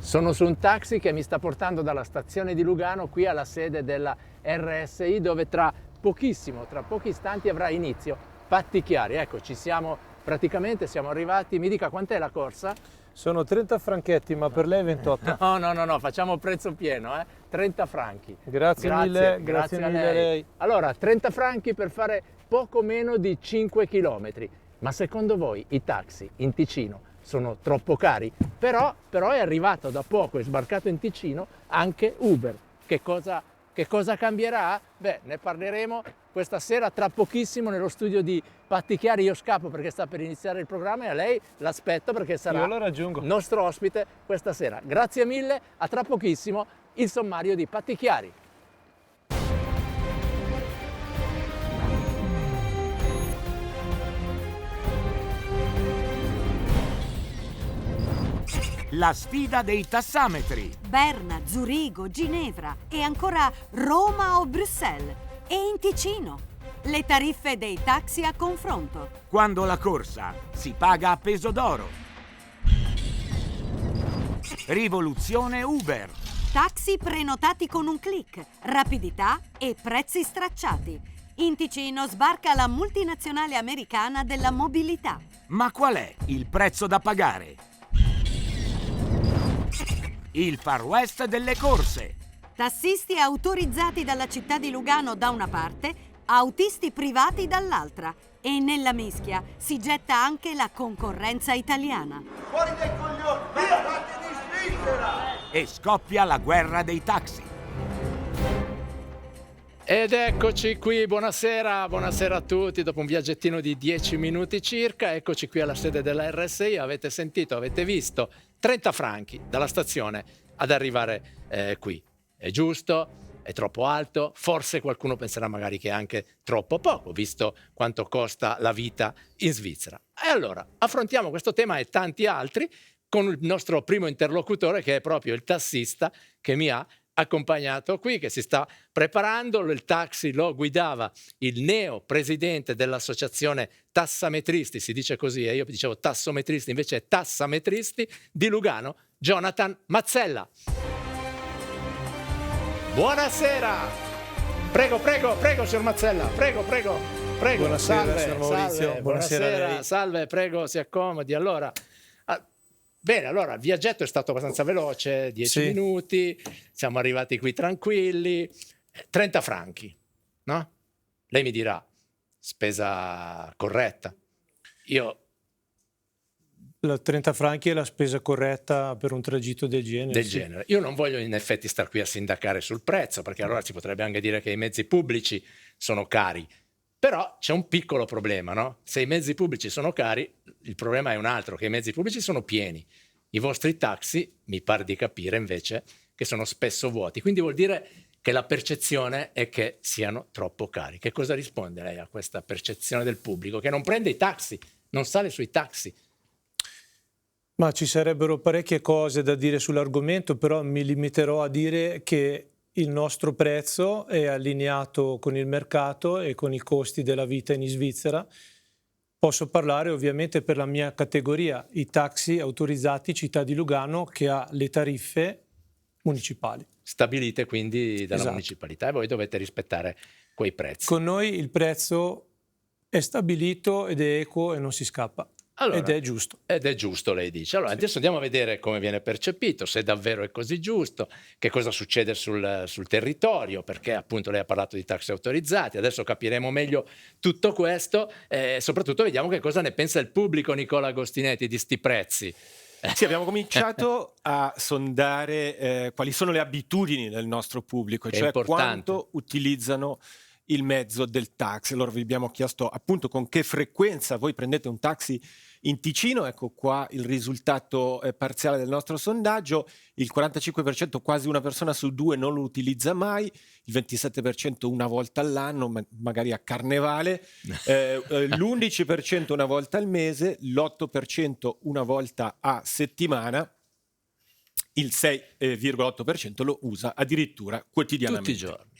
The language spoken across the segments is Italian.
Sono su un taxi che mi sta portando dalla stazione di Lugano qui alla sede della RSI, dove tra pochi istanti avrà inizio Patti Chiari. Ecco, praticamente siamo arrivati. Mi dica quant'è la corsa? Sono 30 franchetti, ma per lei 28. No, facciamo prezzo pieno, 30 franchi. Grazie mille a lei. Allora, 30 franchi per fare poco meno di 5 chilometri. Ma secondo voi i taxi in Ticino sono troppo cari? Però è arrivato da poco, è sbarcato in Ticino anche Uber. Che cosa cambierà? Beh, ne parleremo questa sera tra pochissimo nello studio di Patti Chiari. Io scappo perché sta per iniziare il programma e a lei l'aspetto perché sarà Io lo raggiungo. Nostro ospite questa sera. Grazie mille, a tra pochissimo il sommario di Patti Chiari. La sfida dei tassametri. Berna, Zurigo, Ginevra e ancora Roma o Bruxelles. E in Ticino. Le tariffe dei taxi a confronto. Quando la corsa si paga a peso d'oro. Rivoluzione Uber. Taxi prenotati con un click, rapidità e prezzi stracciati. In Ticino sbarca la multinazionale americana della mobilità. Ma qual è il prezzo da pagare? Il Far West delle corse. Tassisti autorizzati dalla città di Lugano da una parte, autisti privati dall'altra. E nella mischia si getta anche la concorrenza italiana. Fuori dai coglioni! Via, fatti di Svizzera! E scoppia la guerra dei taxi. Ed eccoci qui, buonasera a tutti. Dopo un viaggettino di 10 minuti circa, eccoci qui alla sede della RSI. Avete sentito, avete visto, 30 franchi dalla stazione ad arrivare qui. È giusto? È troppo alto? Forse qualcuno penserà magari che è anche troppo poco, visto quanto costa la vita in Svizzera. E allora, affrontiamo questo tema e tanti altri con il nostro primo interlocutore, che è proprio il tassista che mi ha accompagnato qui, che si sta preparando. Il taxi lo guidava il neo presidente dell'associazione tassametristi, si dice così, e io dicevo tassometristi, invece è tassametristi di Lugano, Jonathan Mazzella. Buonasera! Prego, signor Mazzella, prego. Buonasera, Salve, signor Maurizio. Buonasera a lei. Salve, prego, si accomodi. Allora, bene, allora il viaggetto è stato abbastanza veloce, 10 minuti, siamo arrivati qui tranquilli, 30 franchi, no? Lei mi dirà, spesa corretta. La 30 franchi è la spesa corretta per un tragitto del genere. Io non voglio in effetti star qui a sindacare sul prezzo, perché allora si potrebbe anche dire che i mezzi pubblici sono cari. Però c'è un piccolo problema, no? Se i mezzi pubblici sono cari, il problema è un altro, che i mezzi pubblici sono pieni. I vostri taxi, mi pare di capire invece, che sono spesso vuoti. Quindi vuol dire che la percezione è che siano troppo cari. Che cosa risponde lei a questa percezione del pubblico? Che non prende i taxi, non sale sui taxi. Ma ci sarebbero parecchie cose da dire sull'argomento, però mi limiterò a dire che il nostro prezzo è allineato con il mercato e con i costi della vita in Svizzera. Posso parlare ovviamente per la mia categoria, i taxi autorizzati città di Lugano, che ha le tariffe municipali. Stabilite quindi dalla Esatto. municipalità, e voi dovete rispettare quei prezzi. Con noi il prezzo è stabilito ed è equo e non si scappa. Allora, ed è giusto. Ed è giusto, lei dice. Allora, adesso andiamo a vedere come viene percepito, se davvero è così giusto, che cosa succede sul territorio, perché appunto lei ha parlato di taxi autorizzati. Adesso capiremo meglio tutto questo e soprattutto vediamo che cosa ne pensa il pubblico, Nicola Agostinetti, di sti prezzi. Sì, abbiamo cominciato a sondare quali sono le abitudini del nostro pubblico, Che è cioè importante. quanto utilizzano il mezzo del taxi. Allora vi abbiamo chiesto appunto con che frequenza voi prendete un taxi in Ticino. Ecco qua il risultato parziale del nostro sondaggio. Il 45%, quasi una persona su due, non lo utilizza mai, il 27% una volta all'anno, magari a carnevale, l'11% una volta al mese, l'8% una volta a settimana, il 6,8% lo usa addirittura quotidianamente. Tutti i giorni.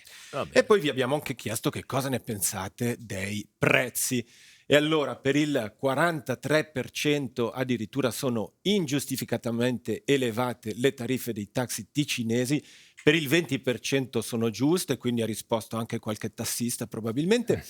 E poi vi abbiamo anche chiesto che cosa ne pensate dei prezzi. E allora per il 43% addirittura sono ingiustificatamente elevate le tariffe dei taxi ticinesi, per il 20% sono giuste, quindi ha risposto anche qualche tassista probabilmente,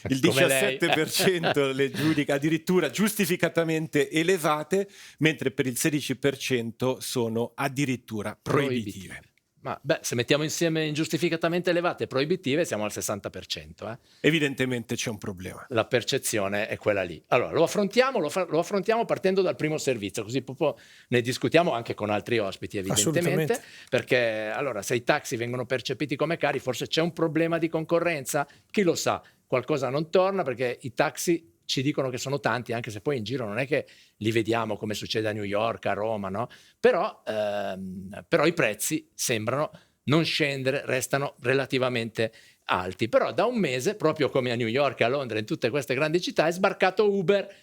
il 17% le giudica addirittura giustificatamente elevate, mentre per il 16% sono addirittura proibitive. Ma se mettiamo insieme ingiustificatamente elevate e proibitive siamo al 60%. Evidentemente c'è un problema. La percezione è quella lì. Allora, lo affrontiamo partendo dal primo servizio, così proprio ne discutiamo anche con altri ospiti, evidentemente, perché allora se i taxi vengono percepiti come cari, forse c'è un problema di concorrenza, chi lo sa, qualcosa non torna perché i taxi ci dicono che sono tanti, anche se poi in giro non è che li vediamo come succede a New York, a Roma, no? Però i prezzi sembrano non scendere, restano relativamente alti. Però da un mese, proprio come a New York, a Londra, in tutte queste grandi città, è sbarcato Uber,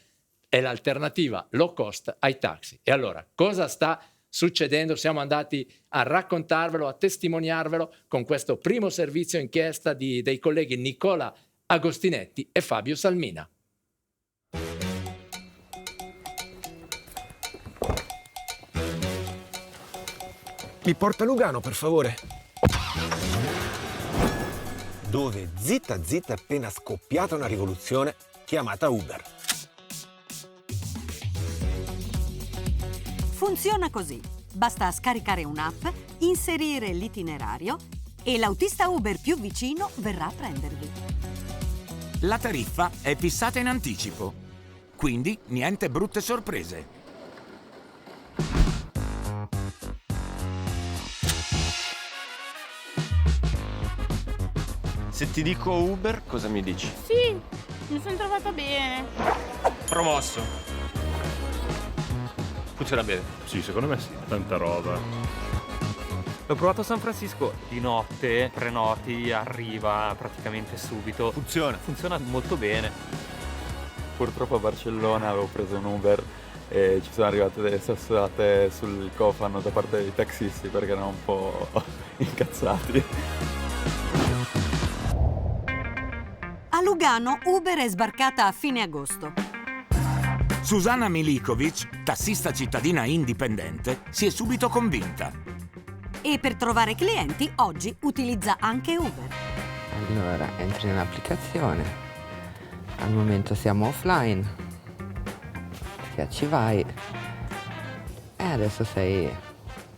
è l'alternativa low cost ai taxi. E allora, cosa sta succedendo? Siamo andati a raccontarvelo, a testimoniarvelo con questo primo servizio inchiesta dei colleghi Nicola Agostinetti e Fabio Salmina. Mi porta a Lugano, per favore. Dove zitta zitta è appena scoppiata una rivoluzione chiamata Uber. Funziona così. Basta scaricare un'app, inserire l'itinerario e l'autista Uber più vicino verrà a prendervi. La tariffa è fissata in anticipo, quindi niente brutte sorprese. Se ti dico Uber, cosa mi dici? Sì, mi sono trovata bene. Promosso. Funziona bene? Sì, secondo me sì, tanta roba. L'ho provato a San Francisco, di notte, prenoti, arriva praticamente subito. Funziona molto bene. Purtroppo a Barcellona avevo preso un Uber e ci sono arrivate delle sassate sul cofano da parte dei taxisti perché erano un po' incazzati. A Lugano Uber è sbarcata a fine agosto. Susanna Milikovic, tassista cittadina indipendente, si è subito convinta. E per trovare clienti oggi utilizza anche Uber. Allora, entri nell'applicazione. Al momento siamo offline. Schiacci vai. E adesso sei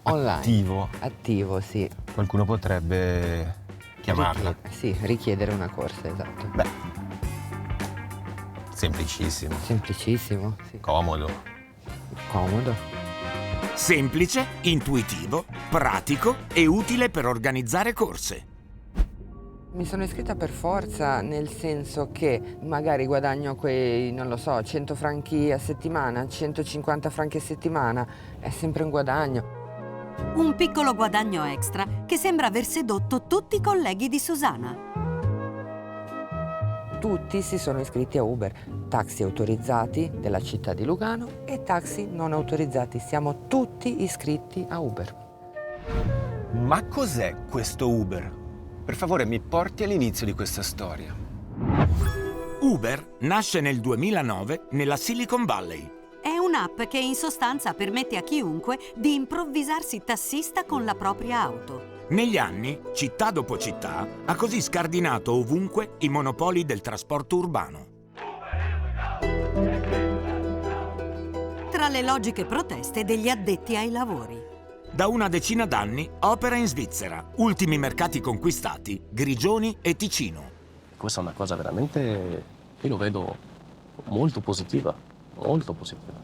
online. Attivo, sì. Qualcuno potrebbe chiamarla. Richiedere una corsa, esatto. Beh, semplicissimo. Semplicissimo, sì. Comodo. Semplice, intuitivo, pratico e utile per organizzare corse. Mi sono iscritta per forza, nel senso che magari guadagno quei, 100 franchi a settimana, 150 franchi a settimana, è sempre un guadagno. Un piccolo guadagno extra che sembra aver sedotto tutti i colleghi di Susanna. Tutti si sono iscritti a Uber, taxi autorizzati della città di Lugano e taxi non autorizzati. Siamo tutti iscritti a Uber. Ma cos'è questo Uber? Per favore, mi porti all'inizio di questa storia. Uber nasce nel 2009 nella Silicon Valley. È un'app che in sostanza permette a chiunque di improvvisarsi tassista con la propria auto. Negli anni, città dopo città, ha così scardinato ovunque i monopoli del trasporto urbano. Tra le logiche proteste degli addetti ai lavori. Da una decina d'anni opera in Svizzera, ultimi mercati conquistati, Grigioni e Ticino. Questa è una cosa veramente, io lo vedo molto positiva, molto positiva.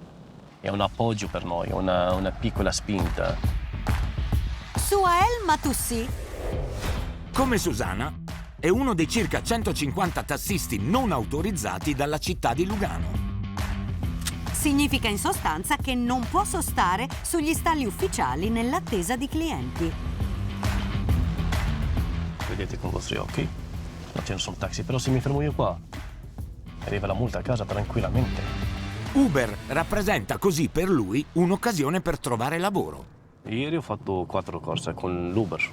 È un appoggio per noi, una piccola spinta. Suael Matussi, come Susanna, è uno dei circa 150 tassisti non autorizzati dalla città di Lugano. significa in sostanza che non può sostare sugli stalli ufficiali nell'attesa di clienti. Vedete con i vostri occhi, non c'è nessun taxi, però se mi fermo io qua, arriva la multa a casa tranquillamente. Uber rappresenta così per lui un'occasione per trovare lavoro. Ieri ho fatto 4 corse con l'Uber.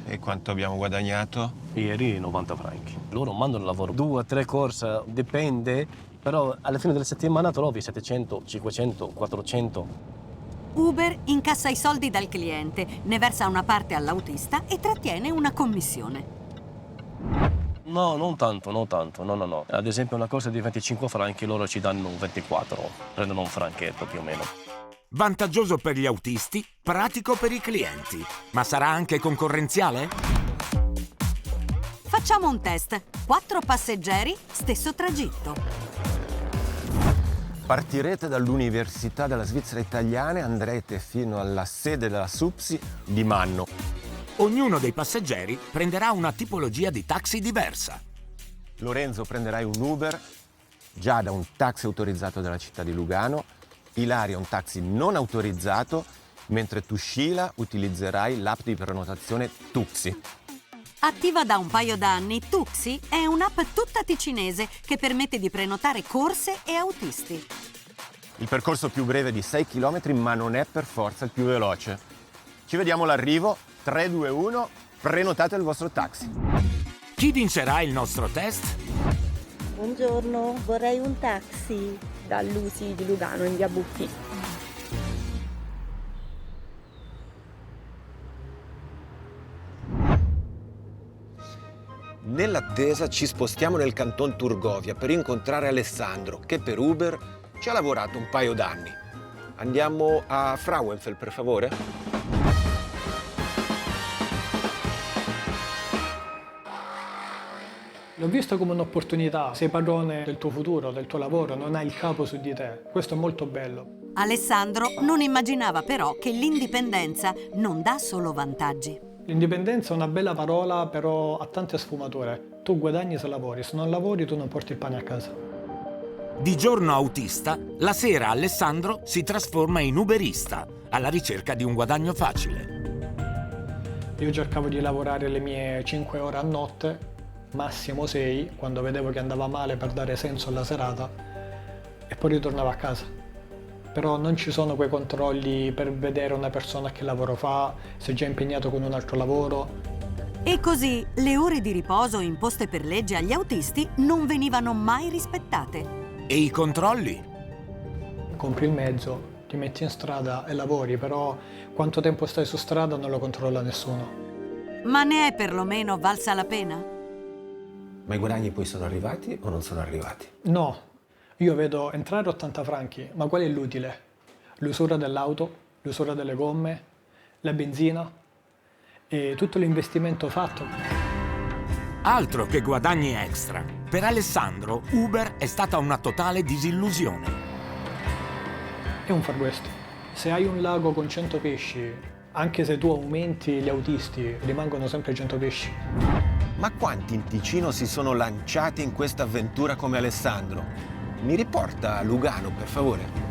E quanto abbiamo guadagnato? Ieri 90 franchi. Loro mandano il lavoro 2 o 3 corse, dipende, però alla fine della settimana trovi 700, 500, 400. Uber incassa i soldi dal cliente, ne versa una parte all'autista e trattiene una commissione. No, non tanto, no. Ad esempio una corsa di 25 franchi, loro ci danno 24, prendono un franchetto più o meno. Vantaggioso per gli autisti, pratico per i clienti. Ma sarà anche concorrenziale? Facciamo un test. 4 passeggeri, stesso tragitto. Partirete dall'Università della Svizzera Italiana e andrete fino alla sede della SUPSI di Manno. Ognuno dei passeggeri prenderà una tipologia di taxi diversa. Lorenzo, prenderai un Uber, Giada un taxi autorizzato dalla città di Lugano, Ilaria un taxi non autorizzato, mentre tu, Sheila, utilizzerai l'app di prenotazione Tuxi. Attiva da un paio d'anni, Tuxi è un'app tutta ticinese che permette di prenotare corse e autisti. Il percorso più breve è di 6 km, ma non è per forza il più veloce. Ci vediamo all'arrivo. 3, 2, 1, prenotate il vostro taxi. Chi vincerà il nostro test? Buongiorno, vorrei un taxi dall'Usi di Lugano in via Buffi. Nell'attesa ci spostiamo nel canton Turgovia per incontrare Alessandro, che per Uber ci ha lavorato un paio d'anni. Andiamo a Frauenfeld, per favore? L'ho visto come un'opportunità. Sei padrone del tuo futuro, del tuo lavoro, non hai il capo su di te. Questo è molto bello. Alessandro non immaginava però che l'indipendenza non dà solo vantaggi. L'indipendenza è una bella parola, però ha tante sfumature. Tu guadagni se lavori, se non lavori tu non porti il pane a casa. Di giorno autista, la sera Alessandro si trasforma in uberista, alla ricerca di un guadagno facile. Io cercavo di lavorare le mie 5 ore a notte, massimo 6, quando vedevo che andava male per dare senso alla serata, e poi ritornavo a casa. Però non ci sono quei controlli per vedere una persona che lavoro fa, se è già impegnato con un altro lavoro. E così le ore di riposo imposte per legge agli autisti non venivano mai rispettate. E i controlli? Compri il mezzo, ti metti in strada e lavori, però quanto tempo stai su strada non lo controlla nessuno. Ma ne è perlomeno valsa la pena? Ma i guadagni poi sono arrivati o non sono arrivati? No, io vedo entrare 80 franchi, ma qual è l'utile? L'usura dell'auto, l'usura delle gomme, la benzina e tutto l'investimento fatto. Altro che guadagni extra. Per Alessandro, Uber è stata una totale disillusione. È un Far West. Se hai un lago con 100 pesci, anche se tu aumenti gli autisti, rimangono sempre 100 pesci. Ma quanti in Ticino si sono lanciati in questa avventura come Alessandro? Mi riporta a Lugano, per favore.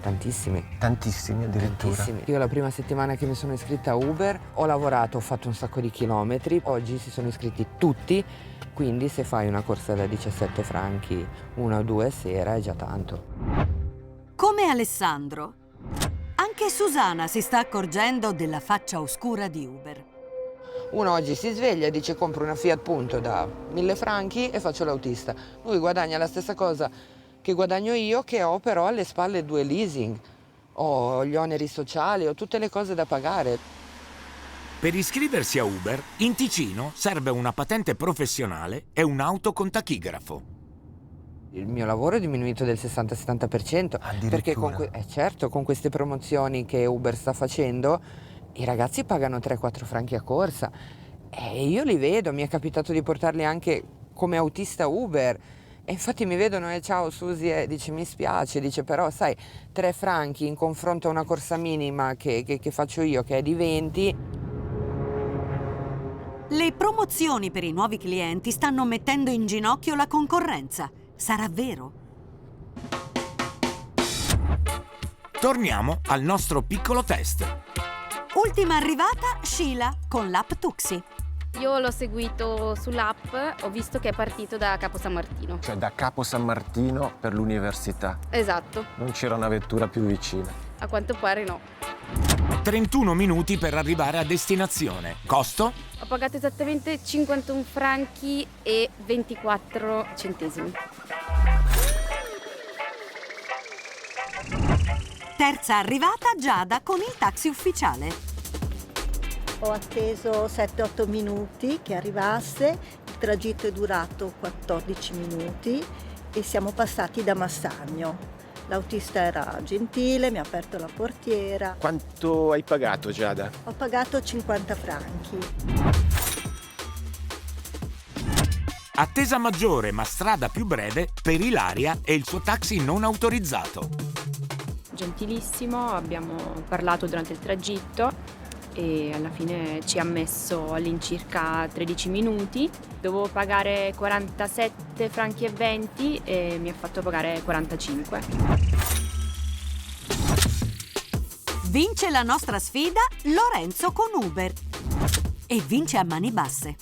Tantissimi addirittura. Tantissimi. Io la prima settimana che mi sono iscritta a Uber ho lavorato, ho fatto un sacco di chilometri. Oggi si sono iscritti tutti, quindi se fai una corsa da 17 franchi, 1 o 2 a sera è già tanto. Come Alessandro, anche Susanna si sta accorgendo della faccia oscura di Uber. Uno oggi si sveglia e dice compro una Fiat Punto da 1000 franchi e faccio l'autista. Lui guadagna la stessa cosa che guadagno io, che ho però alle spalle 2 leasing, ho gli oneri sociali, ho tutte le cose da pagare. Per iscriversi a Uber, in Ticino serve una patente professionale e un'auto con tachigrafo. Il mio lavoro è diminuito del 60-70%, perché certo, con queste promozioni che Uber sta facendo, i ragazzi pagano 3-4 franchi a corsa. E io li vedo, mi è capitato di portarli anche come autista Uber. E infatti mi vedono e ciao Susi, dice mi spiace, dice però sai 3 franchi in confronto a una corsa minima che faccio io che è di 20. Le promozioni per i nuovi clienti stanno mettendo in ginocchio la concorrenza. Sarà vero? Torniamo al nostro piccolo test. Ultima arrivata, Sheila con l'app Tuxi. Io l'ho seguito sull'app, ho visto che è partito da Capo San Martino. Cioè da Capo San Martino per l'università. Esatto. Non c'era una vettura più vicina. A quanto pare no. 31 minuti per arrivare a destinazione. Costo? Ho pagato esattamente 51 franchi e 24 centesimi. Terza arrivata Giada con il taxi ufficiale. Ho atteso 7-8 minuti che arrivasse, il tragitto è durato 14 minuti e siamo passati da Massagno. L'autista era gentile, mi ha aperto la portiera. Quanto hai pagato, Giada? Ho pagato 50 franchi. Attesa maggiore ma strada più breve per Ilaria e il suo taxi non autorizzato. Gentilissimo, abbiamo parlato durante il tragitto e alla fine ci ha messo all'incirca 13 minuti. Dovevo pagare 47 franchi e 20 e mi ha fatto pagare 45. Vince la nostra sfida Lorenzo con Uber e vince a mani basse.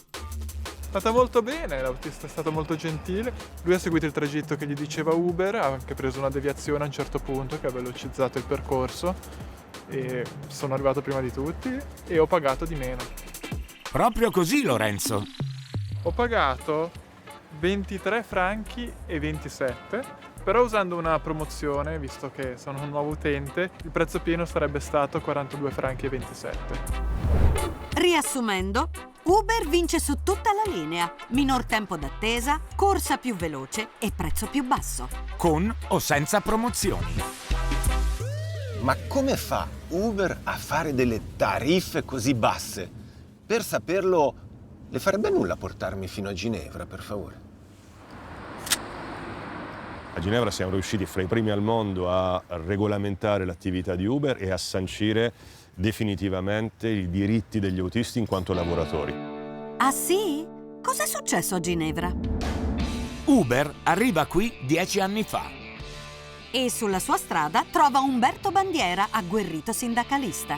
È stata molto bene, l'autista è stato molto gentile, lui ha seguito il tragitto che gli diceva Uber, ha anche preso una deviazione a un certo punto che ha velocizzato il percorso e sono arrivato prima di tutti e ho pagato di meno. Proprio così, Lorenzo. Ho pagato 23 franchi e 27, però usando una promozione, visto che sono un nuovo utente, il prezzo pieno sarebbe stato 42 franchi e 27. Riassumendo, Uber vince su tutta la linea. Minor tempo d'attesa, corsa più veloce e prezzo più basso. Con o senza promozioni. Ma come fa Uber a fare delle tariffe così basse? Per saperlo, le farebbe nulla portarmi fino a Ginevra, per favore? A Ginevra siamo riusciti fra i primi al mondo a regolamentare l'attività di Uber e a sancire definitivamente i diritti degli autisti in quanto lavoratori. Ah sì? Cos'è successo a Ginevra? Uber arriva qui 10 anni fa. E sulla sua strada trova Umberto Bandiera, agguerrito sindacalista.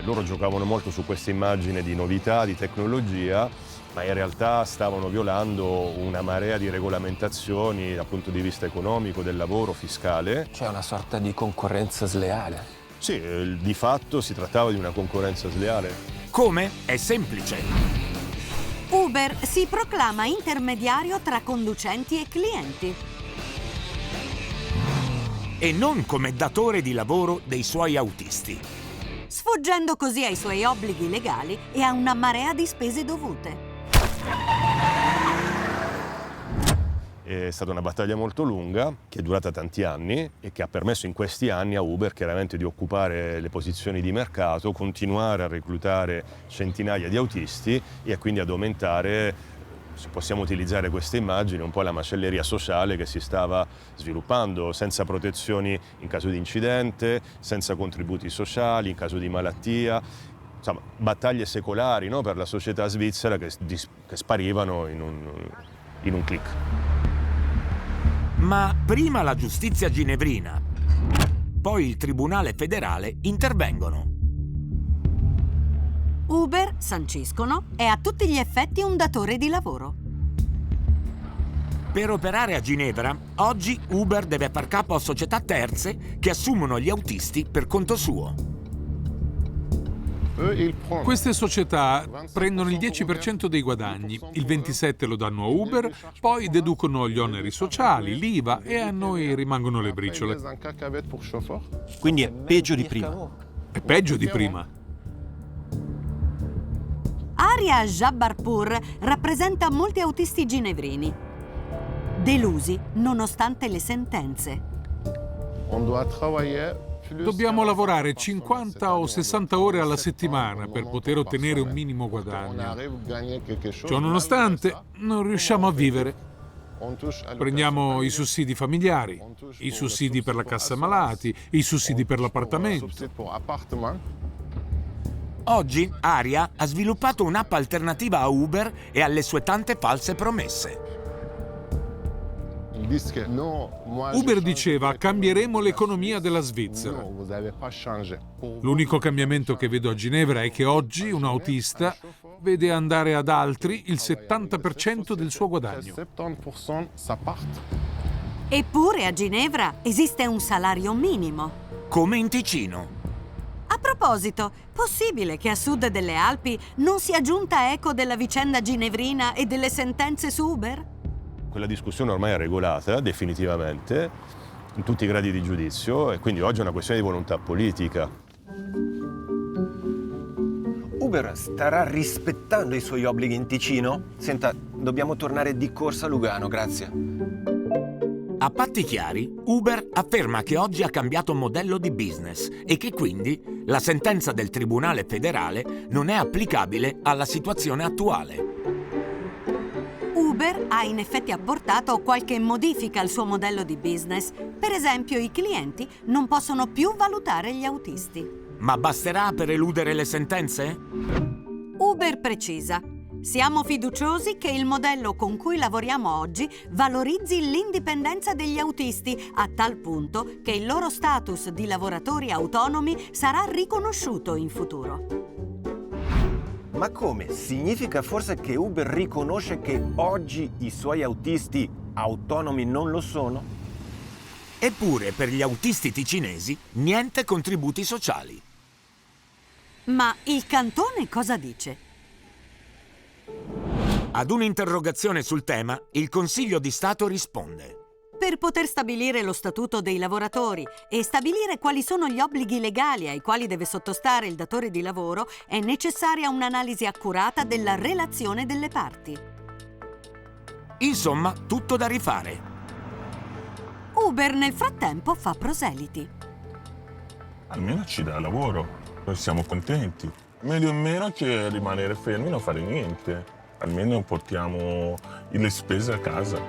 Loro giocavano molto su questa immagine di novità, di tecnologia, ma in realtà stavano violando una marea di regolamentazioni dal punto di vista economico, del lavoro, fiscale. C'è una sorta di concorrenza sleale. Sì, di fatto si trattava di una concorrenza sleale. Come? È semplice. Uber si proclama intermediario tra conducenti e clienti. E non come datore di lavoro dei suoi autisti. Sfuggendo così ai suoi obblighi legali e a una marea di spese dovute. È stata una battaglia molto lunga, che è durata tanti anni e che ha permesso in questi anni a Uber chiaramente di occupare le posizioni di mercato, continuare a reclutare centinaia di autisti e quindi ad aumentare, se possiamo utilizzare queste immagini, un po' la macelleria sociale che si stava sviluppando, senza protezioni in caso di incidente, senza contributi sociali, in caso di malattia. Insomma, battaglie secolari, no, per la società svizzera che sparivano in un click. Ma prima la giustizia ginevrina, poi il Tribunale federale intervengono. Uber, sanciscono, è a tutti gli effetti un datore di lavoro. Per operare a Ginevra, oggi Uber deve far capo a società terze che assumono gli autisti per conto suo. Queste società prendono il 10% dei guadagni, il 27% lo danno a Uber, poi deducono gli oneri sociali, l'IVA e a noi rimangono le briciole. Quindi è peggio di prima. È peggio di prima. Aria Jabbarpour rappresenta molti autisti ginevrini, delusi nonostante le sentenze. Dobbiamo lavorare 50 o 60 ore alla settimana per poter ottenere un minimo guadagno. Ciò nonostante, non riusciamo a vivere. Prendiamo i sussidi familiari, i sussidi per la cassa malati, i sussidi per l'appartamento. Oggi Aria ha sviluppato un'app alternativa a Uber e alle sue tante false promesse. Uber diceva: cambieremo l'economia della Svizzera. L'unico cambiamento che vedo a Ginevra è che oggi un autista vede andare ad altri il 70% del suo guadagno. Eppure a Ginevra esiste un salario minimo. come in Ticino. A proposito, possibile che a sud delle Alpi non sia giunta eco della vicenda ginevrina e delle sentenze su Uber? Quella discussione ormai è regolata definitivamente in tutti i gradi di giudizio e quindi oggi è una questione di volontà politica. Uber starà rispettando i suoi obblighi in Ticino? Senta, dobbiamo tornare di corsa a Lugano, grazie. A patti chiari, Uber afferma che oggi ha cambiato modello di business e che quindi la sentenza del Tribunale federale non è applicabile alla situazione attuale. Uber ha in effetti apportato qualche modifica al suo modello di business. Per esempio, i clienti non possono più valutare gli autisti. Ma basterà per eludere le sentenze? Uber precisa: siamo fiduciosi che il modello con cui lavoriamo oggi valorizzi l'indipendenza degli autisti a tal punto che il loro status di lavoratori autonomi sarà riconosciuto in futuro. Ma come? Significa forse che Uber riconosce che oggi i suoi autisti autonomi non lo sono? Eppure per gli autisti ticinesi niente contributi sociali. Ma il cantone cosa dice? Ad un'interrogazione sul tema, il Consiglio di Stato risponde: Per poter stabilire lo statuto dei lavoratori e stabilire quali sono gli obblighi legali ai quali deve sottostare il datore di lavoro, è necessaria un'analisi accurata della relazione delle parti. Insomma, tutto da rifare. Uber nel frattempo fa proseliti. Almeno ci dà lavoro, noi siamo contenti. Meglio o meno che rimanere fermi e non fare niente. Almeno portiamo le spese a casa.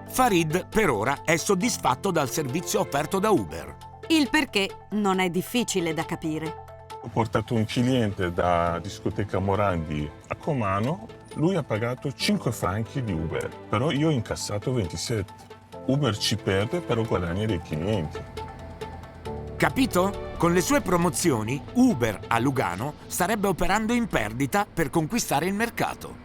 Farid per ora è soddisfatto dal servizio offerto da Uber. Il perché non è difficile da capire. Ho portato un cliente da discoteca Morandi a Comano, lui ha pagato 5 franchi di Uber, però io ho incassato 27. Uber ci perde, però guadagna dei clienti. Capito? Con le sue promozioni, Uber a Lugano starebbe operando in perdita per conquistare il mercato.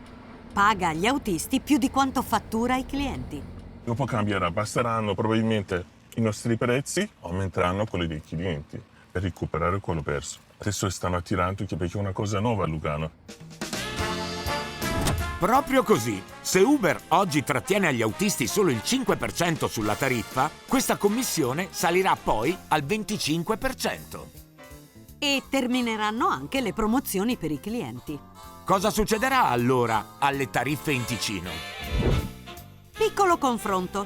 Paga agli autisti più di quanto fattura ai clienti. Dopo cambierà, basteranno probabilmente i nostri prezzi, aumenteranno quelli dei clienti per recuperare quello perso. Adesso stanno attirando perché è una cosa nuova a Lugano. Proprio così, se Uber oggi trattiene agli autisti solo il 5% sulla tariffa, questa commissione salirà poi al 25%. E termineranno anche le promozioni per i clienti. Cosa succederà allora alle tariffe in Ticino? Piccolo confronto.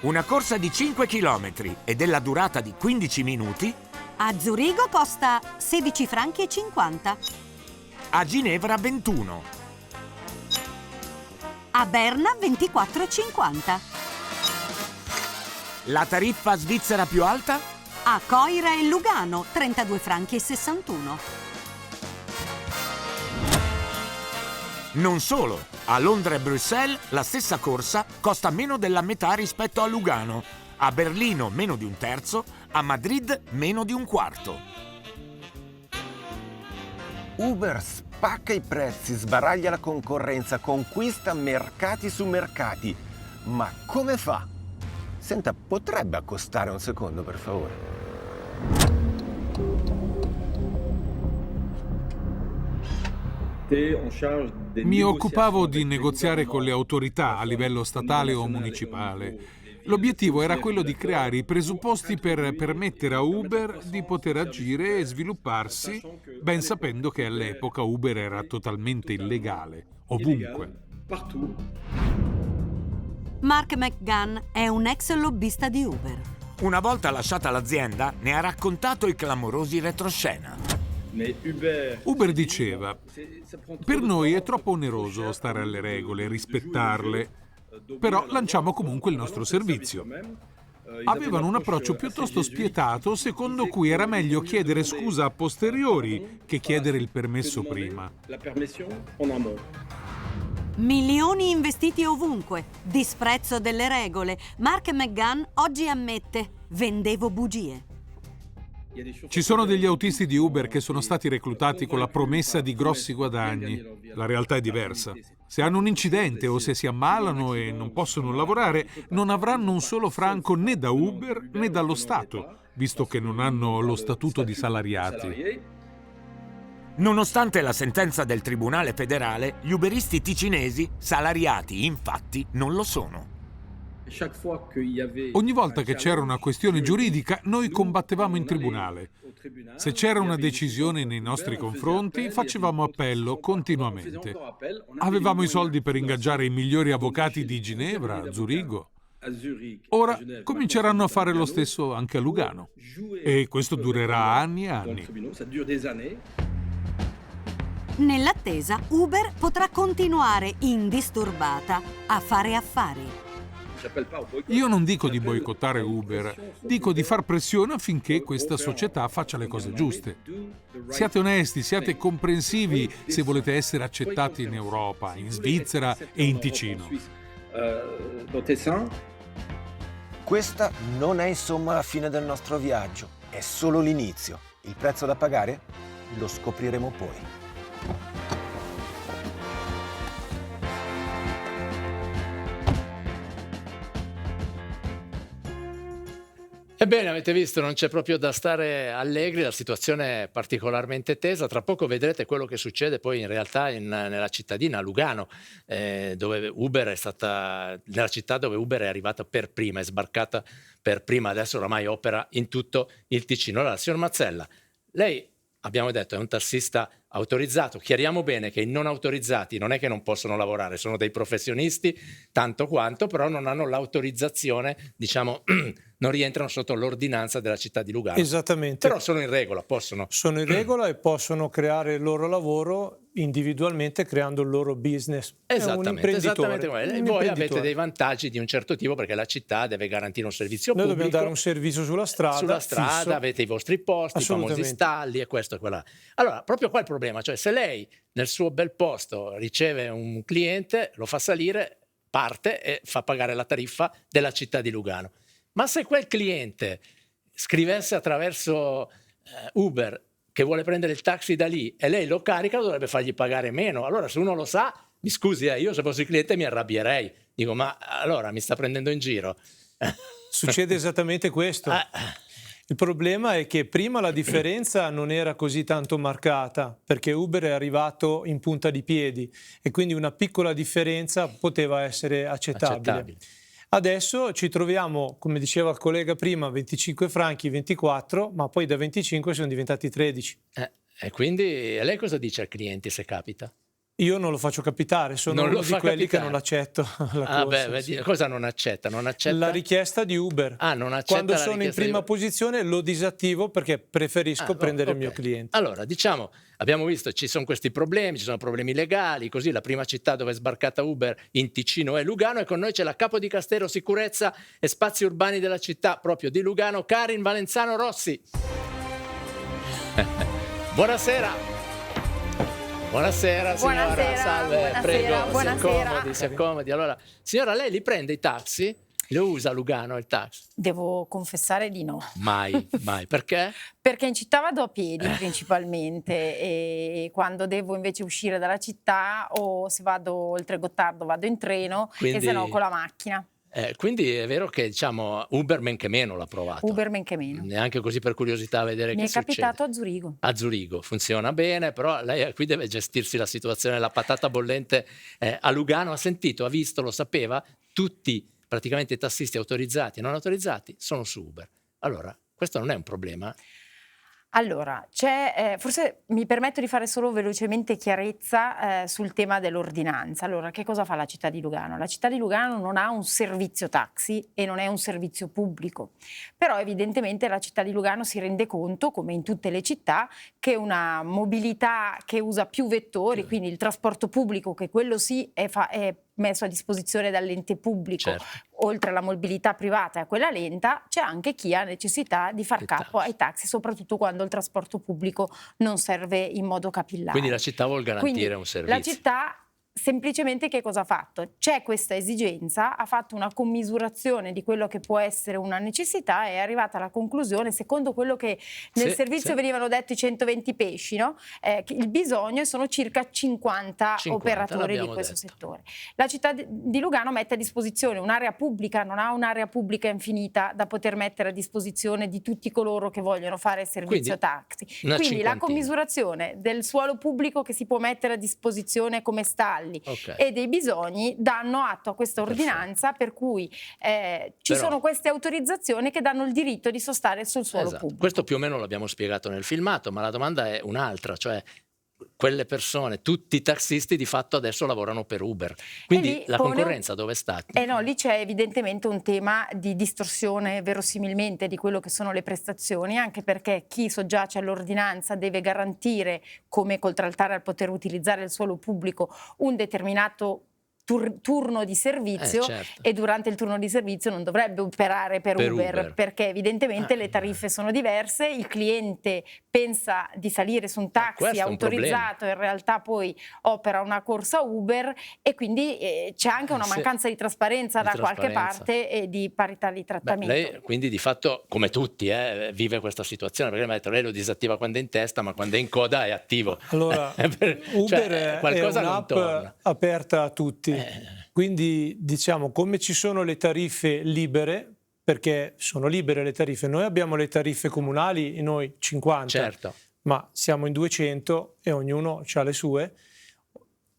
Una corsa di 5 km e della durata di 15 minuti a Zurigo costa 16 franchi e 50. A Ginevra 21. A Berna 24,50. La tariffa svizzera più alta? A Coira e Lugano 32 franchi e 61. Non solo, a Londra e Bruxelles la stessa corsa costa meno della metà rispetto a Lugano, a Berlino meno di un terzo, a Madrid meno di un quarto. Uber spacca i prezzi, sbaraglia la concorrenza, conquista mercati su mercati. Ma come fa? Senta, potrebbe accostare un secondo, per favore? Mi occupavo di negoziare con le autorità a livello statale o municipale. L'obiettivo era quello di creare i presupposti per permettere a Uber di poter agire e svilupparsi, ben sapendo che all'epoca Uber era totalmente illegale, ovunque. Mark McGann è un ex lobbista di Uber. Una volta lasciata l'azienda, ne ha raccontato i clamorosi retroscena. Uber diceva: per noi è troppo oneroso stare alle regole, rispettarle, però lanciamo comunque il nostro servizio. Avevano un approccio piuttosto spietato, secondo cui era meglio chiedere scusa a posteriori che chiedere il permesso prima. Milioni investiti ovunque, disprezzo delle regole. Mark McGann oggi ammette: vendevo bugie. Ci sono degli autisti di Uber che sono stati reclutati con la promessa di grossi guadagni. La realtà è diversa. Se hanno un incidente o se si ammalano e non possono lavorare, non avranno un solo franco né da Uber né dallo Stato. visto che non hanno lo statuto di salariati. Nonostante la sentenza del Tribunale federale, gli uberisti ticinesi salariati infatti non lo sono. Ogni volta che c'era una questione giuridica, noi combattevamo in tribunale. Se c'era una decisione nei nostri confronti, facevamo appello continuamente. Avevamo i soldi per ingaggiare i migliori avvocati di Ginevra, Zurigo. Ora cominceranno a fare lo stesso anche a Lugano. E questo durerà anni e anni. Nell'attesa, Uber potrà continuare indisturbata a fare affari. Io non dico di boicottare Uber, dico di far pressione affinché questa società faccia le cose giuste. Siate onesti, siate comprensivi se volete essere accettati in Europa, in Svizzera e in Ticino. Questa non è insomma la fine del nostro viaggio, è solo l'inizio. Il prezzo da pagare? Lo scopriremo poi. Ebbene, avete visto, non c'è proprio da stare allegri, la situazione è particolarmente tesa. Tra poco vedrete quello che succede poi in realtà nella cittadina Lugano, dove Uber è stata, nella città dove Uber è arrivata per prima, è sbarcata per prima, adesso oramai opera in tutto il Ticino. Allora, signor Mazzella, lei, abbiamo detto, è un tassista autorizzato. Chiariamo bene che i non autorizzati non è che non possono lavorare, sono dei professionisti tanto quanto, però non hanno l'autorizzazione, diciamo, non rientrano sotto l'ordinanza della città di Lugano. Esattamente. Però sono in regola, possono. Sono in regola e possono creare il loro lavoro individualmente creando il loro business. Esattamente, esattamente. Voi avete dei vantaggi di un certo tipo perché la città deve garantire un servizio Noi pubblico. dobbiamo dare un servizio sulla strada. Sulla strada fisso. Avete i vostri posti, i famosi stalli e questo e quella. Allora, proprio qua il problema, cioè se lei nel suo bel posto riceve un cliente, lo fa salire, parte e fa pagare la tariffa della città di Lugano. Ma se quel cliente scrivesse attraverso Uber che vuole prendere il taxi da lì e lei lo carica, dovrebbe fargli pagare meno. Allora se uno lo sa, mi scusi, io se fossi il cliente mi arrabbierei. Dico, ma allora mi sta prendendo in giro? Succede esattamente questo. Il problema è che prima la differenza non era così tanto marcata, perché Uber è arrivato in punta di piedi e quindi una piccola differenza poteva essere accettabile. Adesso ci troviamo, come diceva il collega prima, 25 franchi, 24, ma poi da 25 sono diventati 13. E quindi lei cosa dice al cliente se capita? Io non lo faccio capitare, sono uno di quelli che non accetto la corsa. Sì. Cosa non accetta? Non accetta? La richiesta di Uber. Non accetta. Quando sono in prima posizione lo disattivo perché preferisco prendere il mio cliente. Allora, diciamo, abbiamo visto, ci sono questi problemi, ci sono problemi legali, così la prima città dove è sbarcata Uber in Ticino è Lugano e con noi c'è la capo di Castero Sicurezza e Spazi Urbani della città proprio di Lugano, Karin Valenzano Rossi. Buonasera. Buonasera signora, buonasera, salve, buonasera, prego, buonasera. Si accomodi. Allora, signora, lei li prende i taxi? Lo usa a Lugano il taxi? Devo confessare di no. Mai, perché? Perché in città vado a piedi principalmente e quando devo invece uscire dalla città o se vado oltre Gottardo vado in treno e se no con la macchina. Quindi è vero che diciamo Uber men che meno l'ha provato. Uber men che meno. Neanche così per curiosità a vedere che succede. Mi è capitato a Zurigo. A Zurigo, funziona bene, però lei qui deve gestirsi la situazione, la patata bollente a Lugano. Ha sentito, ha visto, lo sapeva, tutti praticamente i tassisti autorizzati e non autorizzati sono su Uber. Allora, questo non è un problema? Allora, forse mi permetto di fare solo velocemente chiarezza sul tema dell'ordinanza. Allora, che cosa fa la città di Lugano? La città di Lugano non ha un servizio taxi e non è un servizio pubblico, però evidentemente la città di Lugano si rende conto, come in tutte le città, che una mobilità che usa più vettori, quindi il trasporto pubblico, che quello sì è messo a disposizione dall'ente pubblico, oltre alla mobilità privata e a quella lenta, c'è anche chi ha necessità di far capo ai taxi, soprattutto quando il trasporto pubblico non serve in modo capillare. Quindi la città vuol garantire un servizio. La città semplicemente che cosa ha fatto? C'è questa esigenza, ha fatto una commisurazione di quello che può essere una necessità e è arrivata alla conclusione, secondo quello che nel servizio venivano detti 120 pesci, no? Che il bisogno sono circa 50 operatori di questo settore. La città di Lugano mette a disposizione un'area pubblica, non ha un'area pubblica infinita da poter mettere a disposizione di tutti coloro che vogliono fare il servizio taxi. Quindi la commisurazione del suolo pubblico che si può mettere a disposizione come stalli e dei bisogni danno atto a questa ordinanza per cui ci sono queste autorizzazioni che danno il diritto di sostare sul suolo pubblico. Questo più o meno l'abbiamo spiegato nel filmato, ma la domanda è un'altra, cioè quelle persone, tutti i taxisti di fatto adesso lavorano per Uber, quindi la concorrenza dove sta? No, lì c'è evidentemente un tema di distorsione verosimilmente di quello che sono le prestazioni, anche perché chi soggiace all'ordinanza deve garantire, come contraltare al poter utilizzare il suolo pubblico, un determinato turno di servizio e durante il turno di servizio non dovrebbe operare per Uber perché evidentemente le tariffe sono diverse, il cliente pensa di salire su un taxi autorizzato, in realtà poi opera una corsa Uber e quindi c'è anche una mancanza di trasparenza da qualche parte e di parità di trattamento. Lei quindi di fatto, come tutti, vive questa situazione, perché mi ha detto lei lo disattiva quando è in testa, ma quando è in coda è attivo. Allora, Uber è un'app aperta a tutti. Quindi diciamo, come ci sono le tariffe libere, perché sono libere le tariffe, noi abbiamo le tariffe comunali, noi 50, ma siamo in 200 e ognuno ha le sue,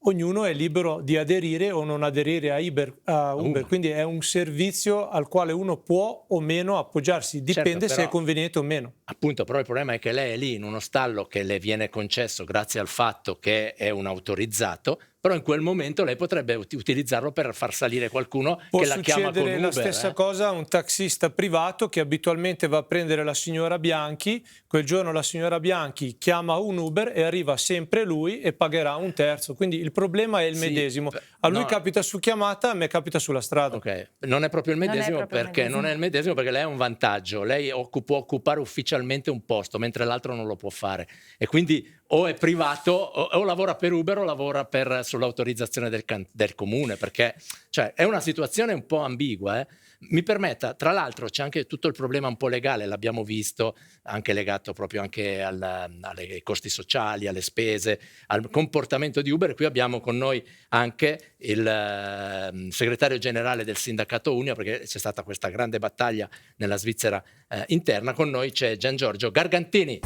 ognuno è libero di aderire o non aderire a Uber, quindi è un servizio al quale uno può o meno appoggiarsi, dipende se è conveniente o meno. Appunto, però il problema è che lei è lì in uno stallo che le viene concesso grazie al fatto che è un autorizzato, però in quel momento lei potrebbe utilizzarlo per far salire qualcuno che la chiama con Uber. Può succedere la stessa cosa a un taxista privato che abitualmente va a prendere la signora Bianchi, quel giorno la signora Bianchi chiama un Uber e arriva sempre lui e pagherà un terzo, quindi il problema è il medesimo. A lui capita su chiamata, a me capita sulla strada. Non è proprio il medesimo perché non è il medesimo perché lei ha un vantaggio, lei può occupare ufficialmente un posto mentre l'altro non lo può fare e quindi o è privato o lavora per Uber o lavora sull'autorizzazione del comune, perché cioè, è una situazione un po' ambigua. Mi permetta, tra l'altro c'è anche tutto il problema un po' legale, l'abbiamo visto, anche legato proprio anche ai costi sociali, alle spese, al comportamento di Uber. Qui abbiamo con noi anche il segretario generale del sindacato Unio, perché c'è stata questa grande battaglia nella Svizzera interna. Con noi c'è Gian Giorgio Gargantini.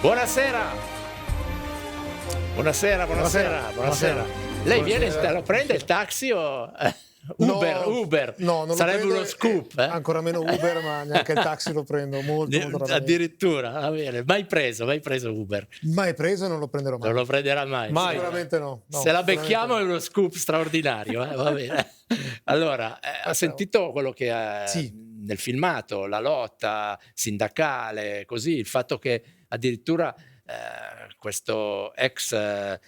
Buonasera. Buonasera. Lei lo prende il taxi o Uber? No, non sarebbe lo prendo, uno scoop. Ancora meno Uber, ma neanche il taxi lo prendo molto raramente. Addirittura, va bene. Mai preso Uber? Mai preso e non lo prenderò mai. Non lo prenderà mai? Sicuramente no. Se la becchiamo è uno scoop straordinario, va bene. Allora, ha sentito quello che nel filmato, la lotta sindacale, così, il fatto che addirittura questo ex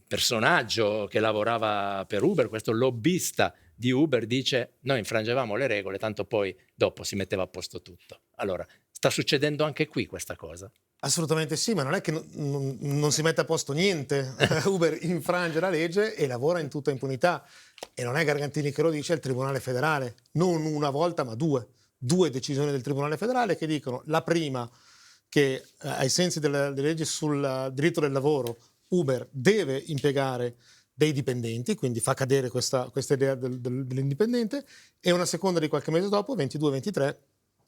personaggio che lavorava per Uber, questo lobbista di Uber, dice noi infrangevamo le regole, tanto poi dopo si metteva a posto tutto. Allora, sta succedendo anche qui questa cosa? Assolutamente sì, ma non è che non si mette a posto niente. Uber infrange la legge e lavora in tutta impunità. E non è Gargantini che lo dice, è il Tribunale Federale. Non una volta, ma due decisioni del Tribunale Federale che dicono: la prima, che ai sensi delle leggi sul diritto del lavoro Uber deve impiegare dei dipendenti, quindi fa cadere questa idea dell'indipendente, e una seconda di qualche mese dopo, 22-23,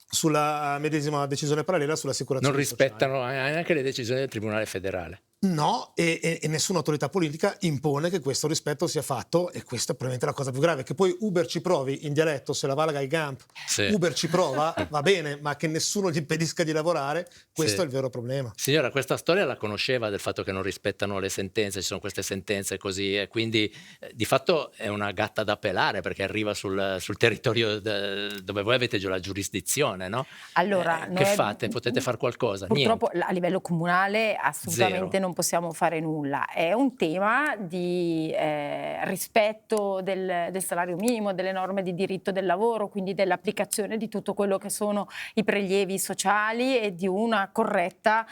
sulla medesima decisione parallela sull'assicurazione non rispettano neanche le decisioni del Tribunale Federale. No, e nessuna autorità politica impone che questo rispetto sia fatto, e questa è probabilmente la cosa più grave. Che poi Uber ci provi, in dialetto, se la valga il Gamp, Uber ci prova, va bene, ma che nessuno gli impedisca di lavorare, questo è il vero problema. Signora, questa storia la conosceva del fatto che non rispettano le sentenze, ci sono queste sentenze così, e quindi di fatto è una gatta da pelare, perché arriva sul territorio dove voi avete già la giurisdizione, no? Allora, che fate? Potete fare qualcosa? Purtroppo Niente. a livello comunale assolutamente non non possiamo fare nulla, è un tema di rispetto del salario minimo, delle norme di diritto del lavoro, quindi dell'applicazione di tutto quello che sono i prelievi sociali e di una corretta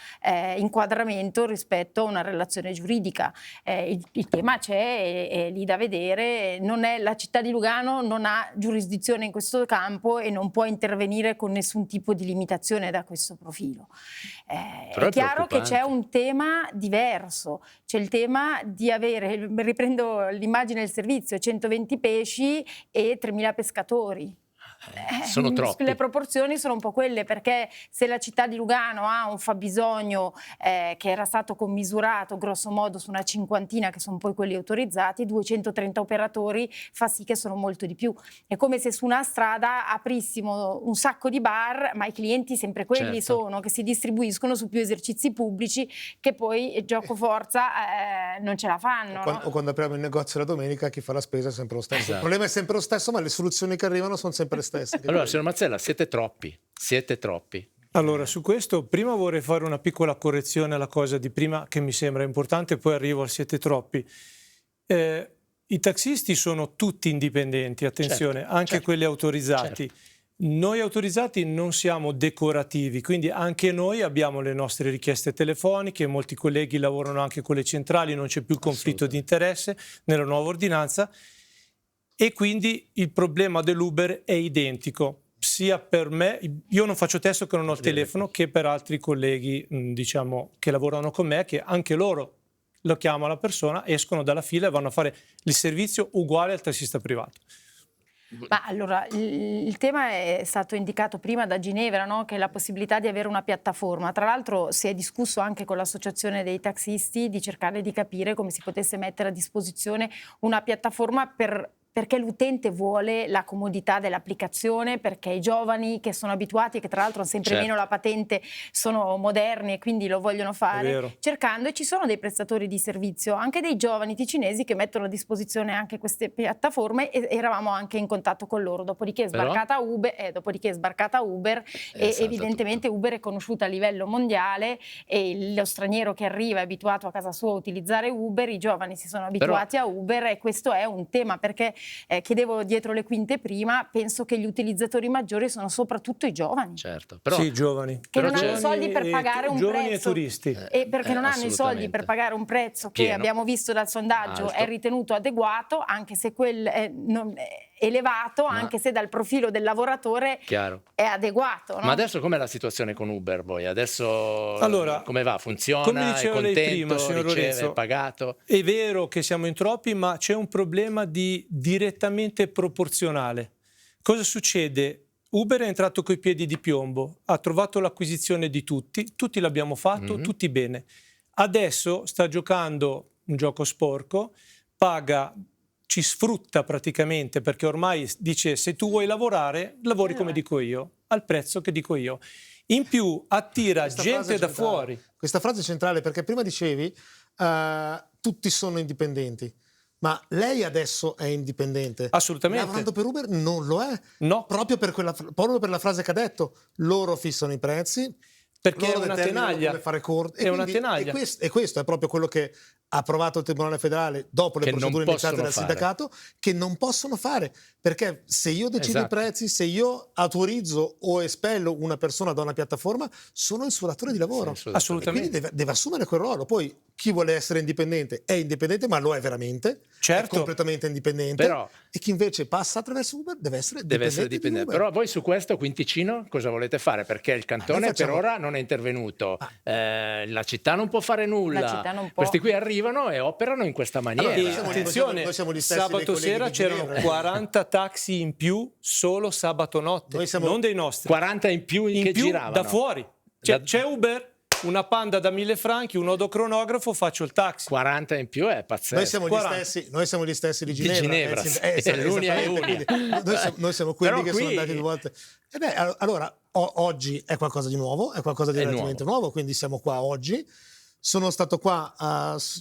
inquadramento rispetto a una relazione giuridica. Il tema c'è, è lì da vedere, la città di Lugano non ha giurisdizione in questo campo e non può intervenire con nessun tipo di limitazione da questo profilo. È chiaro che c'è un tema diverso, c'è il tema di avere, riprendo l'immagine del servizio, 120 pesci e 3.000 pescatori. Sono troppi. Le proporzioni sono un po' quelle, perché se la città di Lugano ha un fabbisogno che era stato commisurato grosso modo su una cinquantina, che sono poi quelli autorizzati, 230 operatori fa sì che sono molto di più. È come se su una strada aprissimo un sacco di bar, ma i clienti sempre quelli sono, che si distribuiscono su più esercizi pubblici, che poi gioco forza non ce la fanno. O quando apriamo il negozio la domenica, chi fa la spesa è sempre lo stesso. Esatto. Il problema è sempre lo stesso, ma le soluzioni che arrivano sono sempre le stesse. Allora, signor Mazzella, siete troppi. Allora, su questo prima vorrei fare una piccola correzione alla cosa di prima che mi sembra importante, poi arrivo al siete troppi. I taxisti sono tutti indipendenti, attenzione, anche quelli autorizzati. Noi autorizzati non siamo decorativi, quindi anche noi abbiamo le nostre richieste telefoniche, molti colleghi lavorano anche con le centrali, non c'è più il conflitto di interesse nella nuova ordinanza. E quindi il problema dell'Uber è identico, sia per me, io non faccio testo che non ho il telefono, che per altri colleghi diciamo che lavorano con me, che anche loro lo chiama la persona, escono dalla fila e vanno a fare il servizio uguale al tassista privato. Ma allora, il tema è stato indicato prima da Ginevra, no? Che è la possibilità di avere una piattaforma. Tra l'altro si è discusso anche con l'associazione dei taxisti di cercare di capire come si potesse mettere a disposizione una piattaforma perché l'utente vuole la comodità dell'applicazione, perché i giovani che sono abituati, che tra l'altro hanno sempre meno la patente, sono moderni e quindi lo vogliono fare, cercando, e ci sono dei prestatori di servizio, anche dei giovani ticinesi che mettono a disposizione anche queste piattaforme, e eravamo anche in contatto con loro. Dopodiché è sbarcata Uber, e evidentemente Uber è conosciuta a livello mondiale, e lo straniero che arriva è abituato a casa sua a utilizzare Uber, i giovani si sono abituati a Uber, e questo è un tema, perché chiedevo dietro le quinte prima, penso che gli utilizzatori maggiori sono soprattutto i giovani. Però, sì, giovani. Che non hanno i soldi per pagare un giovani prezzo. E turisti. E perché non hanno i soldi per pagare un prezzo che abbiamo visto dal sondaggio alto, è ritenuto adeguato, anche se non è elevato, anche se dal profilo del lavoratore è adeguato. No? Ma adesso com'è la situazione con Uber? Voi adesso allora, come va? Funziona? Come diceva è contento? lei prima, signor riceve, Lorenzo, è pagato? È vero che siamo in troppi, ma c'è un problema direttamente proporzionale. Cosa succede? Uber è entrato coi piedi di piombo, ha trovato l'acquisizione di tutti l'abbiamo fatto, tutti bene. Adesso sta giocando un gioco sporco, ci sfrutta praticamente, perché ormai dice: se tu vuoi lavorare, lavori come dico io, al prezzo che dico io. In più attira gente da fuori. Questa frase è centrale, perché prima dicevi tutti sono indipendenti. Ma lei adesso è indipendente. Assolutamente. Lavorando per Uber non lo è. No. Proprio per la frase che ha detto. Loro fissano i prezzi. Perché è una tenaglia. Come fare corti. È una tenaglia. E questo è proprio quello che ha approvato il Tribunale Federale dopo le procedure iniziate dal sindacato, che non possono fare. Perché se io decido i prezzi, se io autorizzo o espello una persona da una piattaforma, sono il suo datore di lavoro. Assolutamente. E quindi deve assumere quel ruolo. Poi chi vuole essere indipendente è indipendente, ma lo è veramente. È completamente indipendente. Però, e chi invece passa attraverso Uber deve essere dipendente. Però voi su questo Quinticino cosa volete fare? Perché il cantone per ora non è intervenuto. La città non può fare nulla. La città non può. Questi qui arrivano e operano in questa maniera. Allora, attenzione, noi siamo gli stessi sabato sera c'erano 40 taxi in più solo sabato notte, non dei nostri. 40 in più che giravano. Da fuori. C'è Uber, una Panda da 1.000 franchi, un odocronografo, faccio il taxi. 40 in più è pazzesco. Noi siamo gli stessi di Ginevra. Noi siamo quelli che sono andati 2 volte. Allora, oggi è qualcosa di nuovo, è qualcosa di relativamente nuovo, quindi siamo qua oggi. Sono stato qua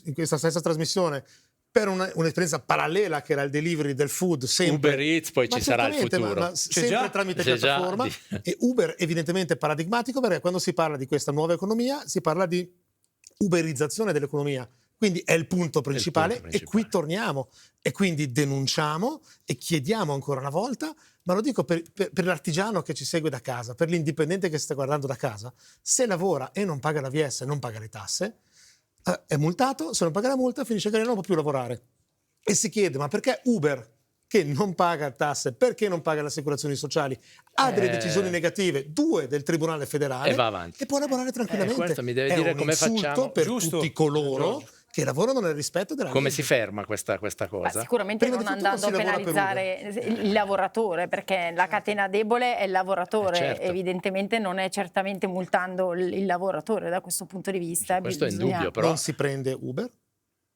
in questa stessa trasmissione per un'esperienza parallela, che era il delivery del food, sempre. Uber Eats, poi ci sarà il futuro. Ma sempre tramite piattaforma. E Uber evidentemente è paradigmatico, perché quando si parla di questa nuova economia si parla di uberizzazione dell'economia. Quindi è il punto principale, e qui torniamo e quindi denunciamo e chiediamo ancora una volta, ma lo dico per l'artigiano che ci segue da casa, per l'indipendente che si sta guardando da casa, se lavora e non paga la VS, non paga le tasse, è multato, se non paga la multa finisce che non può più lavorare. E si chiede, ma perché Uber, che non paga tasse, perché non paga le assicurazioni sociali, ha delle decisioni negative, 2 del Tribunale Federale, e va avanti. E può lavorare tranquillamente. Questo mi deve è dire un come insulto facciamo per Giusto. tutti coloro che lavorano nel rispetto della Come legge. si ferma questa cosa? Sicuramente Prima non di tutto andando a non si lavora per penalizzare il lavoratore, perché la catena debole è il lavoratore, certo. evidentemente non è certamente multando il lavoratore da questo punto di vista. Questo è indubbio, però. Non si prende Uber,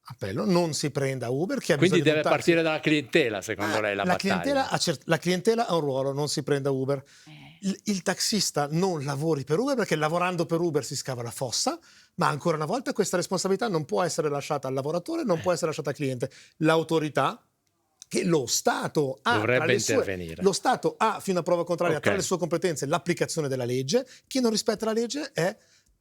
appello, non si prenda Uber. Chi ha Quindi bisogno di deve un taxi. partire dalla clientela, secondo lei, la battaglia. La clientela ha un ruolo, non si prenda Uber. Il taxista non lavori per Uber, perché lavorando per Uber si scava la fossa, ma ancora una volta questa responsabilità non può essere lasciata al lavoratore, non può essere lasciata al cliente. L'autorità, che lo Stato ha dovrebbe intervenire. Lo Stato ha, fino a prova contraria, tra le sue competenze, l'applicazione della legge. Chi non rispetta la legge è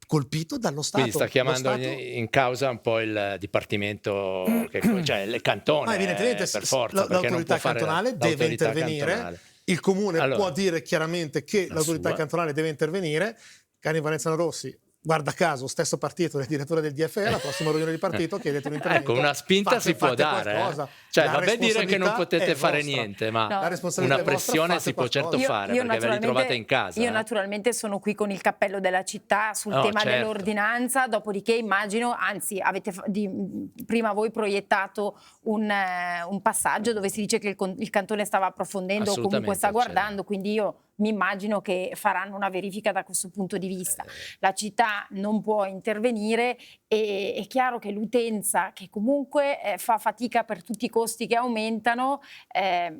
colpito dallo Stato. Quindi sta chiamando in causa un po' il dipartimento, cioè il cantone, ma evidentemente per forza, perché non l'autorità può fare cantonale deve intervenire. Cantonale. Il comune Allora, può dire chiaramente che l'autorità sua. cantonale deve intervenire. Cari Vanezziano Rossi, guarda caso, stesso partito del direttore del DFE, alla prossima riunione di partito chiedete un intervento. Ecco, una spinta si può fate dare. qualcosa. Cioè, La va bene dire che non responsabilità potete è fare vostra. niente, ma La responsabilità una è vostra, pressione fate si può certo qualcosa. fare, perché ve li trovate in casa. Io naturalmente sono qui con il cappello della città sul tema certo. dell'ordinanza, dopodiché immagino, anzi avete prima voi proiettato un passaggio dove si dice che il cantone stava approfondendo o comunque sta guardando, quindi io mi immagino che faranno una verifica da questo punto di vista. La città non può intervenire e è chiaro che l'utenza, che comunque fa fatica per tutti i costi che aumentano,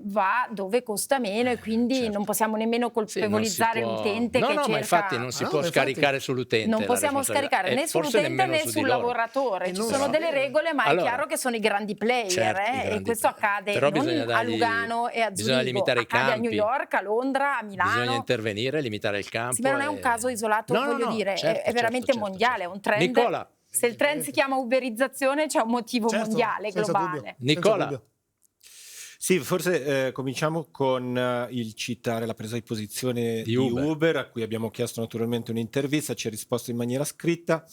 va dove costa meno e quindi non possiamo nemmeno colpevolizzare l'utente che cerca... ma infatti non si può scaricare sull'utente. Non possiamo scaricare né sull'utente né sul lavoratore. Ci sono delle regole, ma è chiaro che sono i grandi player e questo accade non a Lugano e a Zurigo, accade a New York, a Londra, a Milano. Bisogna intervenire, limitare il campo. Sì, ma non è un caso isolato, voglio dire, è veramente mondiale, è un trend. Nicola. Se il trend si chiama uberizzazione c'è un motivo mondiale, globale. Nicola. Sì, forse cominciamo con il citare la presa di posizione di Uber, a cui abbiamo chiesto naturalmente un'intervista, ci ha risposto in maniera scritta.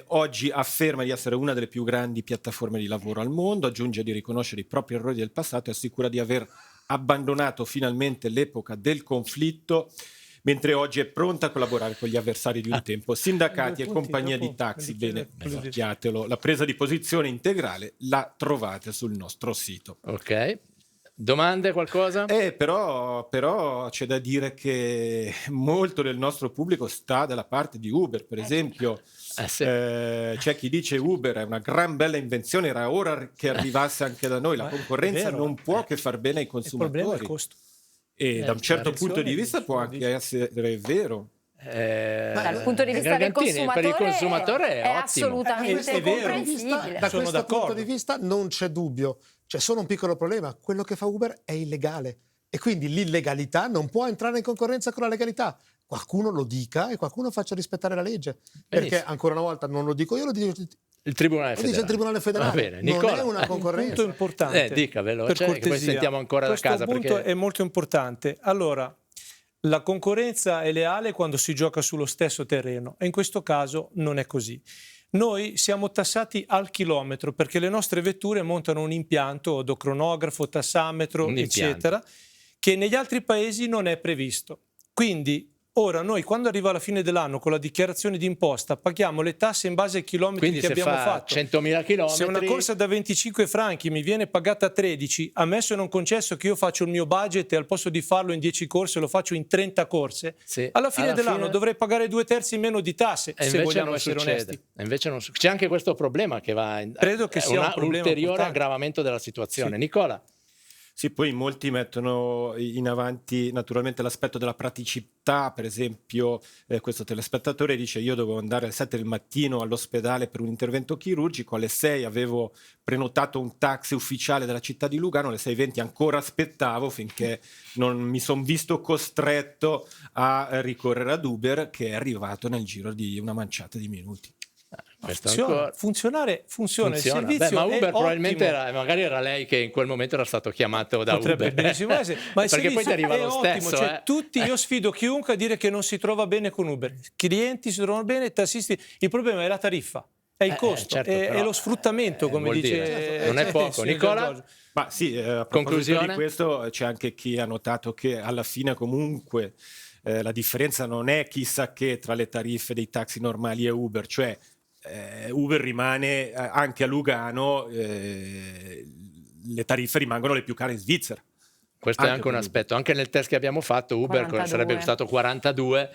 Oggi afferma di essere una delle più grandi piattaforme di lavoro al mondo, aggiunge di riconoscere i propri errori del passato e assicura di aver abbandonato finalmente l'epoca del conflitto, mentre oggi è pronta a collaborare con gli avversari di un tempo, sindacati e compagnie di taxi. Bene, occhiatelo, la presa di posizione integrale la trovate sul nostro sito. Ok. Domande, qualcosa? Però c'è da dire che molto del nostro pubblico sta dalla parte di Uber, per esempio. C'è chi dice Uber è una gran bella invenzione, era ora che arrivasse anche da noi, la concorrenza non può che far bene ai consumatori. Il problema è il costo. E da un certo punto di vista può anche essere vero. Dal punto di vista del consumatore, per il consumatore è assolutamente comprensibile. Da questo punto di vista non c'è dubbio. C'è solo un piccolo problema: quello che fa Uber è illegale e quindi l'illegalità non può entrare in concorrenza con la legalità. Qualcuno lo dica e qualcuno faccia rispettare la legge. Perché ancora una volta non lo dico io, lo dico il Tribunale Federale. Dice il Tribunale Federale. Va bene, Nicola, non è una concorrenza. Un punto importante. Dica veloce, che poi sentiamo ancora da casa. Questo punto è molto importante. Allora, la concorrenza è leale quando si gioca sullo stesso terreno e in questo caso non è così. Noi siamo tassati al chilometro perché le nostre vetture montano un impianto, odocronografo, tassametro, eccetera, che negli altri paesi non è previsto. Quindi ora noi quando arriva alla fine dell'anno con la dichiarazione di imposta paghiamo le tasse in base ai chilometri che abbiamo fatto. 100.000 chilometri. Se una corsa da 25 franchi mi viene pagata 13, ammesso e non concesso che io faccio il mio budget e al posto di farlo in 10 corse lo faccio in 30 corse, alla fine dell'anno dovrei pagare 2/3 meno di tasse, se vogliamo essere onesti. E invece non c'è anche questo problema che va credo che sia un ulteriore importante. aggravamento della situazione. Nicola. Sì, poi molti mettono in avanti naturalmente l'aspetto della praticità, per esempio questo telespettatore dice io dovevo andare alle 7 del mattino all'ospedale per un intervento chirurgico, alle 6 avevo prenotato un taxi ufficiale della città di Lugano, alle 6:20 ancora aspettavo finché non mi sono visto costretto a ricorrere ad Uber che è arrivato nel giro di una manciata di minuti. Funziona. Il servizio ma Uber è probabilmente ottimo. magari era lei che in quel momento era stato chiamato da Potrebbe Uber. benissimo essere, ma il perché poi ti arriva è lo ottimo, stesso. cioè, io sfido chiunque a dire che non si trova bene con Uber. Clienti si trovano bene, tassisti. Il problema è la tariffa, è il costo, certo, è lo sfruttamento, come dice. Non è poco. Nicola? Ma sì, a proposito Conclusione? di questo c'è anche chi ha notato che alla fine comunque la differenza non è chissà che tra le tariffe dei taxi normali e Uber, cioè Uber rimane anche a Lugano, le tariffe rimangono le più care in Svizzera. Questo è anche un aspetto. Anche nel test che abbiamo fatto Uber 42. sarebbe costato 42,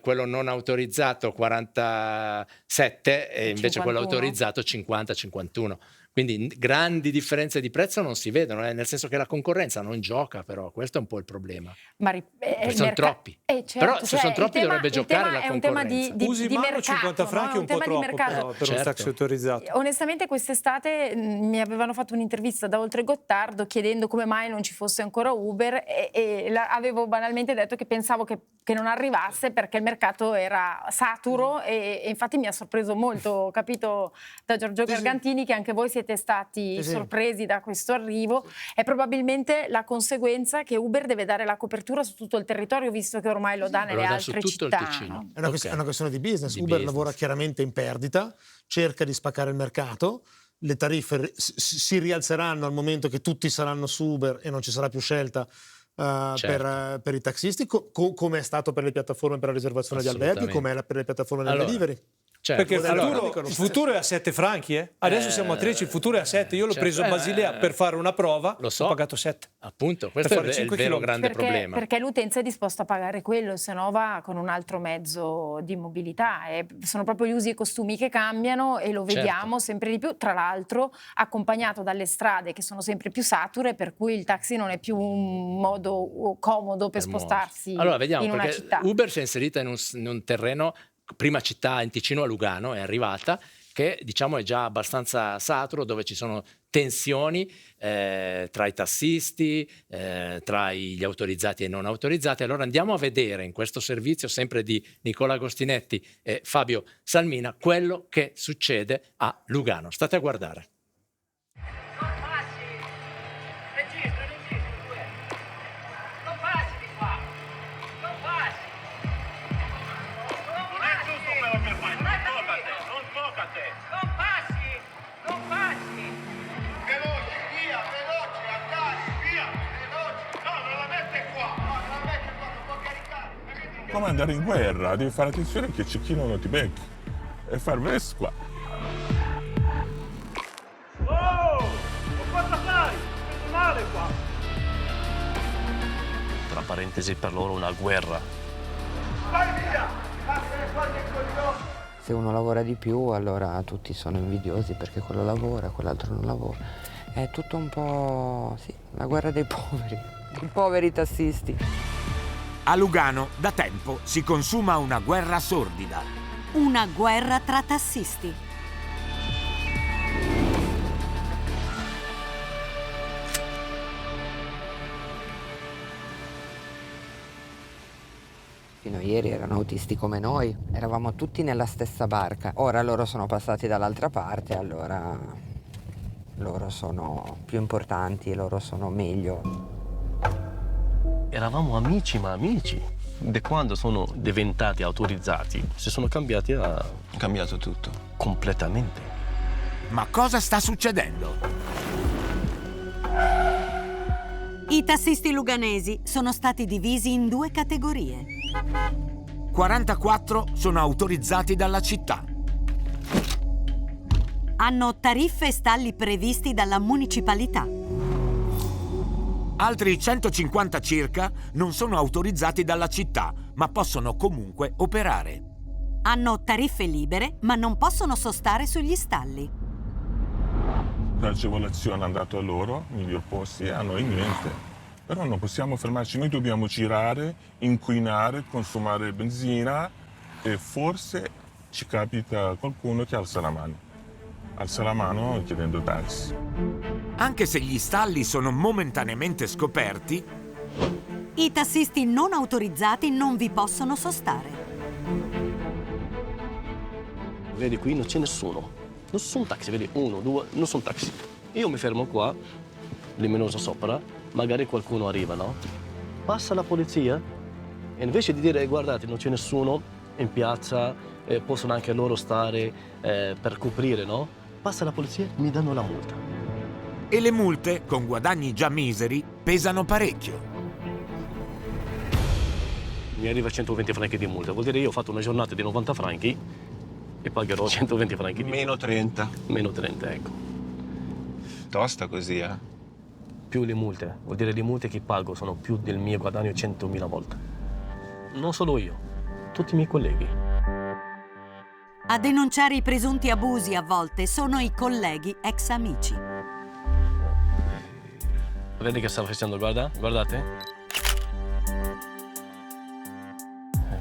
quello non autorizzato 47 e invece 51. quello autorizzato 50-51. Quindi grandi differenze di prezzo non si vedono, nel senso che la concorrenza non gioca, però questo è un po' il problema. Ma sono troppi. Certo, Però se sono troppi dovrebbe giocare la è un tema concorrenza. Usi di mano mercato, 50 franchi no? è un po' troppo però, per un taxi autorizzato. Onestamente quest'estate mi avevano fatto un'intervista da Oltre Gottardo chiedendo come mai non ci fosse ancora Uber e avevo banalmente detto che pensavo che non arrivasse perché il mercato era saturo e infatti mi ha sorpreso molto. Ho capito da Giorgio Gargantini che anche voi siete stati sorpresi da questo arrivo. È probabilmente la conseguenza che Uber deve dare la copertura su tutto il territorio, visto che ormai lo dà nelle altre città. No? È una questione di business. Uber lavora chiaramente in perdita, cerca di spaccare il mercato, le tariffe si rialzeranno al momento che tutti saranno su Uber e non ci sarà più scelta per i taxisti, come è stato per le piattaforme per la riservazione di alberghi, come è per le piattaforme del delivery. Perché il futuro è a 7 franchi, adesso siamo a 13, il futuro è a 7. Io l'ho preso a Basilea per fare una prova, ho pagato 7. Appunto, questo è il vero grande problema. Perché l'utenza è disposta a pagare quello, se no va con un altro mezzo di mobilità. Sono proprio gli usi e costumi che cambiano e lo vediamo sempre di più, tra l'altro accompagnato dalle strade che sono sempre più sature, per cui il taxi non è più un modo comodo per spostarsi in una città. Uber si è inserita in un terreno, prima città in Ticino a Lugano è arrivata, che diciamo è già abbastanza saturo, dove ci sono tensioni tra i tassisti, tra gli autorizzati e i non autorizzati. Allora andiamo a vedere in questo servizio sempre di Nicola Agostinetti e Fabio Salmina quello che succede a Lugano. State a guardare. Come andare in guerra, devi fare attenzione che il cecchino non ti becchi e far verso qua. Oh! Cosa fai? Sei male qua! Tra parentesi, per loro una guerra. Vai via! Passare fuori il coglione! Se uno lavora di più, allora tutti sono invidiosi perché quello lavora, quell'altro non lavora. È tutto un po', la guerra dei poveri tassisti. A Lugano da tempo si consuma una guerra sordida. Una guerra tra tassisti. Fino a ieri erano autisti come noi, eravamo tutti nella stessa barca. Ora loro sono passati dall'altra parte, allora loro sono più importanti, loro sono meglio. Eravamo amici, ma amici. Da quando sono diventati autorizzati, si sono cambiati a... Cambiato tutto. Completamente. Ma cosa sta succedendo? I tassisti luganesi sono stati divisi in 2 categorie. 44 sono autorizzati dalla città. Hanno tariffe e stalli previsti dalla municipalità. Altri 150 circa non sono autorizzati dalla città, ma possono comunque operare. Hanno tariffe libere, ma non possono sostare sugli stalli. L'agevolazione è andata a loro, miglior posti, a noi niente. Però non possiamo fermarci, noi dobbiamo girare, inquinare, consumare benzina e forse ci capita qualcuno che alza la mano. Alza la mano chiedendo taxi. Anche se gli stalli sono momentaneamente scoperti, i tassisti non autorizzati non vi possono sostare. Vedi qui non c'è nessuno. Nessun taxi, vedi, 1, 2, non sono taxi. Io mi fermo qua, luminoso sopra, magari qualcuno arriva, no? Passa la polizia e invece di dire guardate non c'è nessuno in piazza, possono anche loro stare per coprire, no? Passa la polizia, mi danno la multa. E le multe, con guadagni già miseri, pesano parecchio. Mi arriva 120 franchi di multa, vuol dire io ho fatto una giornata di 90 franchi e pagherò 120 franchi di multa. Meno 30. Meno 30, ecco. Tosta così, eh? Più le multe, vuol dire le multe che pago sono più del mio guadagno 100.000 volte. Non solo io, tutti i miei colleghi. A denunciare i presunti abusi a volte sono i colleghi ex amici. Vedi che stanno facendo, guardate.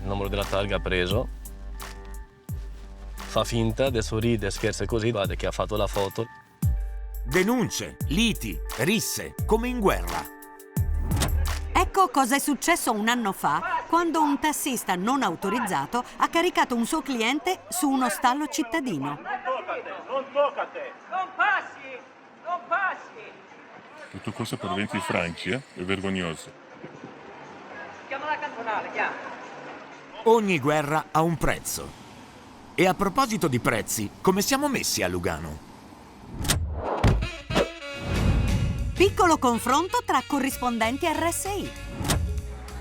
Il numero della targa preso. Fa finta, adesso ride, scherza così, guarda che ha fatto la foto. Denunce, liti, risse, come in guerra. Ecco cosa è successo un anno fa, quando un tassista non autorizzato ha caricato un suo cliente su uno stallo cittadino. Non toccate! Non passi! Non passi! Tutto questo per 20 franchi, eh? È vergognoso. Chiama la cantonale, chiama. Ogni guerra ha un prezzo. E a proposito di prezzi, come siamo messi a Lugano? Piccolo confronto tra corrispondenti RSI.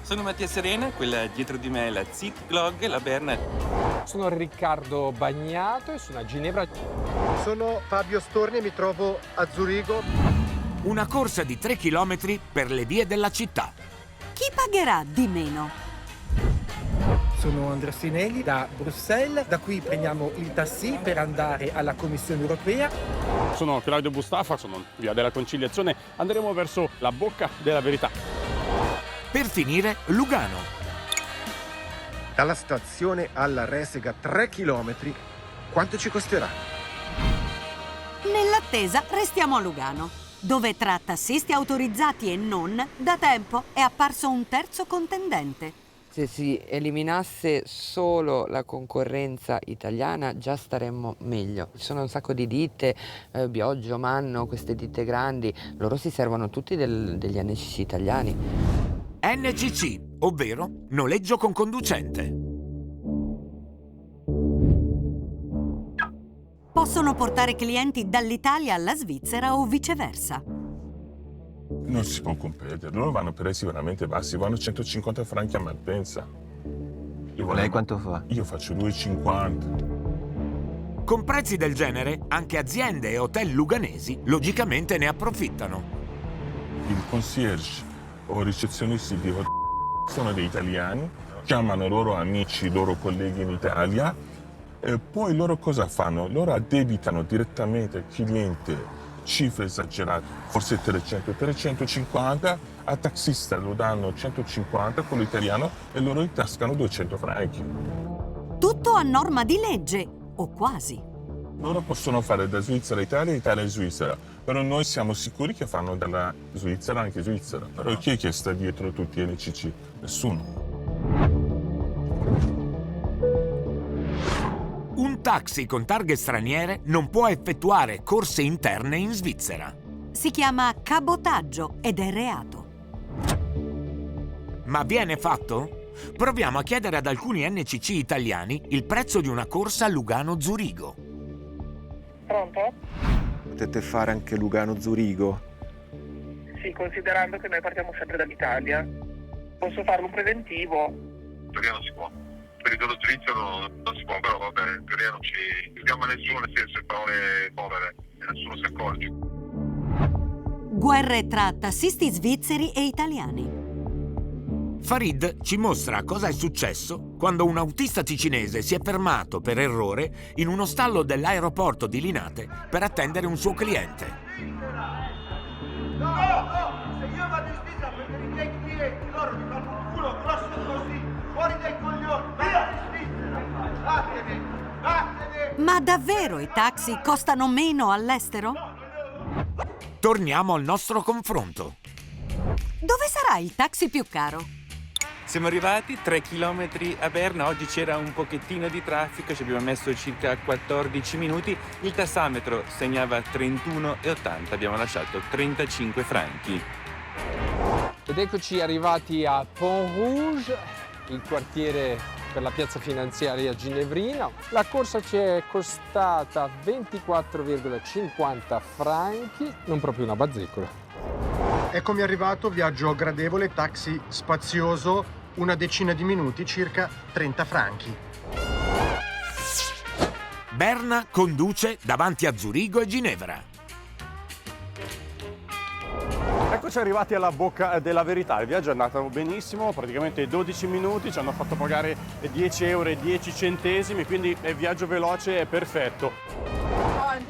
Sono Mattia Serena, quella dietro di me è la Zitglog, la Berna. Sono Riccardo Bagnato e sono a Ginevra. Sono Fabio Storni e mi trovo a Zurigo. Una corsa di 3 chilometri per le vie della città. Chi pagherà di meno? Sono Andrea Sinelli da Bruxelles, da qui prendiamo il taxi per andare alla Commissione Europea. Sono Claudio Bustafa, sono in via della Conciliazione, andremo verso la bocca della verità. Per finire, Lugano. Dalla stazione alla Resega 3 chilometri, quanto ci costerà? Nell'attesa restiamo a Lugano, dove tra tassisti autorizzati e non, da tempo è apparso un terzo contendente. Se si eliminasse solo la concorrenza italiana già staremmo meglio. Ci sono un sacco di ditte, Bioggio, Manno, queste ditte grandi, loro si servono tutti degli NCC italiani. NCC, ovvero noleggio con conducente. Possono portare clienti dall'Italia alla Svizzera o viceversa. Non si può competere, loro vanno prezzi veramente bassi, vanno 150 franchi a Malpensa. Lei quanto fa? Io faccio 2,50. Con prezzi del genere, anche aziende e hotel luganesi logicamente ne approfittano. Il concierge o ricezionisti di hotel sono dei italiani, chiamano loro amici, loro colleghi in Italia e poi loro cosa fanno? Loro addebitano direttamente al cliente cifre esagerate, forse 300, 350, al taxista lo danno 150, quello italiano, e loro gli tascano 200 franchi. Tutto a norma di legge, o quasi. Loro possono fare da Svizzera a Italia, Italia a Svizzera, però noi siamo sicuri che fanno dalla Svizzera anche Svizzera. Però chi è che sta dietro tutti gli NCC? Nessuno. Un taxi con targhe straniere non può effettuare corse interne in Svizzera. Si chiama cabotaggio ed è reato. Ma viene fatto? Proviamo a chiedere ad alcuni NCC italiani il prezzo di una corsa Lugano-Zurigo. Pronto? Potete fare anche Lugano-Zurigo? Sì, considerando che noi partiamo sempre dall'Italia. Posso farlo un preventivo? Perché non si può? Per il dono svizzero non si può, però va bene, in teoria non ci chiama nessuno, nel senso parole povere, e nessuno si accorge. Guerre tra tassisti svizzeri e italiani. Farid ci mostra cosa è successo quando un autista ticinese si è fermato per errore in uno stallo dell'aeroporto di Linate per attendere un suo cliente. No, se io vado in Svizzera a prendere i miei clienti, loro mi fanno un culo grosso così, fuori dai coglioni, via in Svizzera, vattene, vattene. Ma davvero i taxi costano meno all'estero? Torniamo al nostro confronto. Dove sarà il taxi più caro? Siamo arrivati 3 chilometri a Berna, oggi c'era un pochettino di traffico, ci abbiamo messo circa 14 minuti, il tassametro segnava 31,80, abbiamo lasciato 35 franchi. Ed eccoci arrivati a Pont Rouge, il quartiere per la piazza finanziaria ginevrina. La corsa ci è costata 24,50 franchi, non proprio una bazzicola. Eccomi arrivato, viaggio gradevole, taxi spazioso, una decina di minuti, circa 30 franchi. Berna conduce davanti a Zurigo e Ginevra. Eccoci arrivati alla bocca della verità, il viaggio è andato benissimo, praticamente 12 minuti, ci hanno fatto pagare 10 euro e 10 centesimi, quindi il viaggio veloce è perfetto.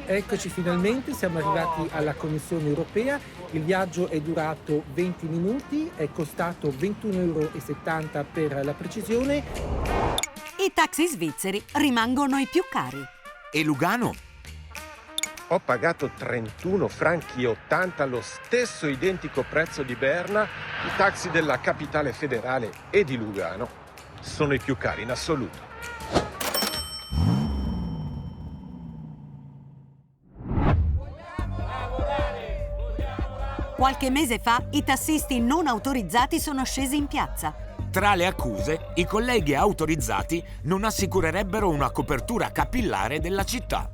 Eccoci finalmente, siamo arrivati alla Commissione europea, il viaggio è durato 20 minuti, è costato 21,70 euro per la precisione. I taxi svizzeri rimangono i più cari. E Lugano? Ho pagato 31 franchi e 80, lo stesso identico prezzo di Berna. I taxi della capitale federale e di Lugano sono i più cari in assoluto. Qualche mese fa i tassisti non autorizzati sono scesi in piazza. Tra le accuse, i colleghi autorizzati non assicurerebbero una copertura capillare della città.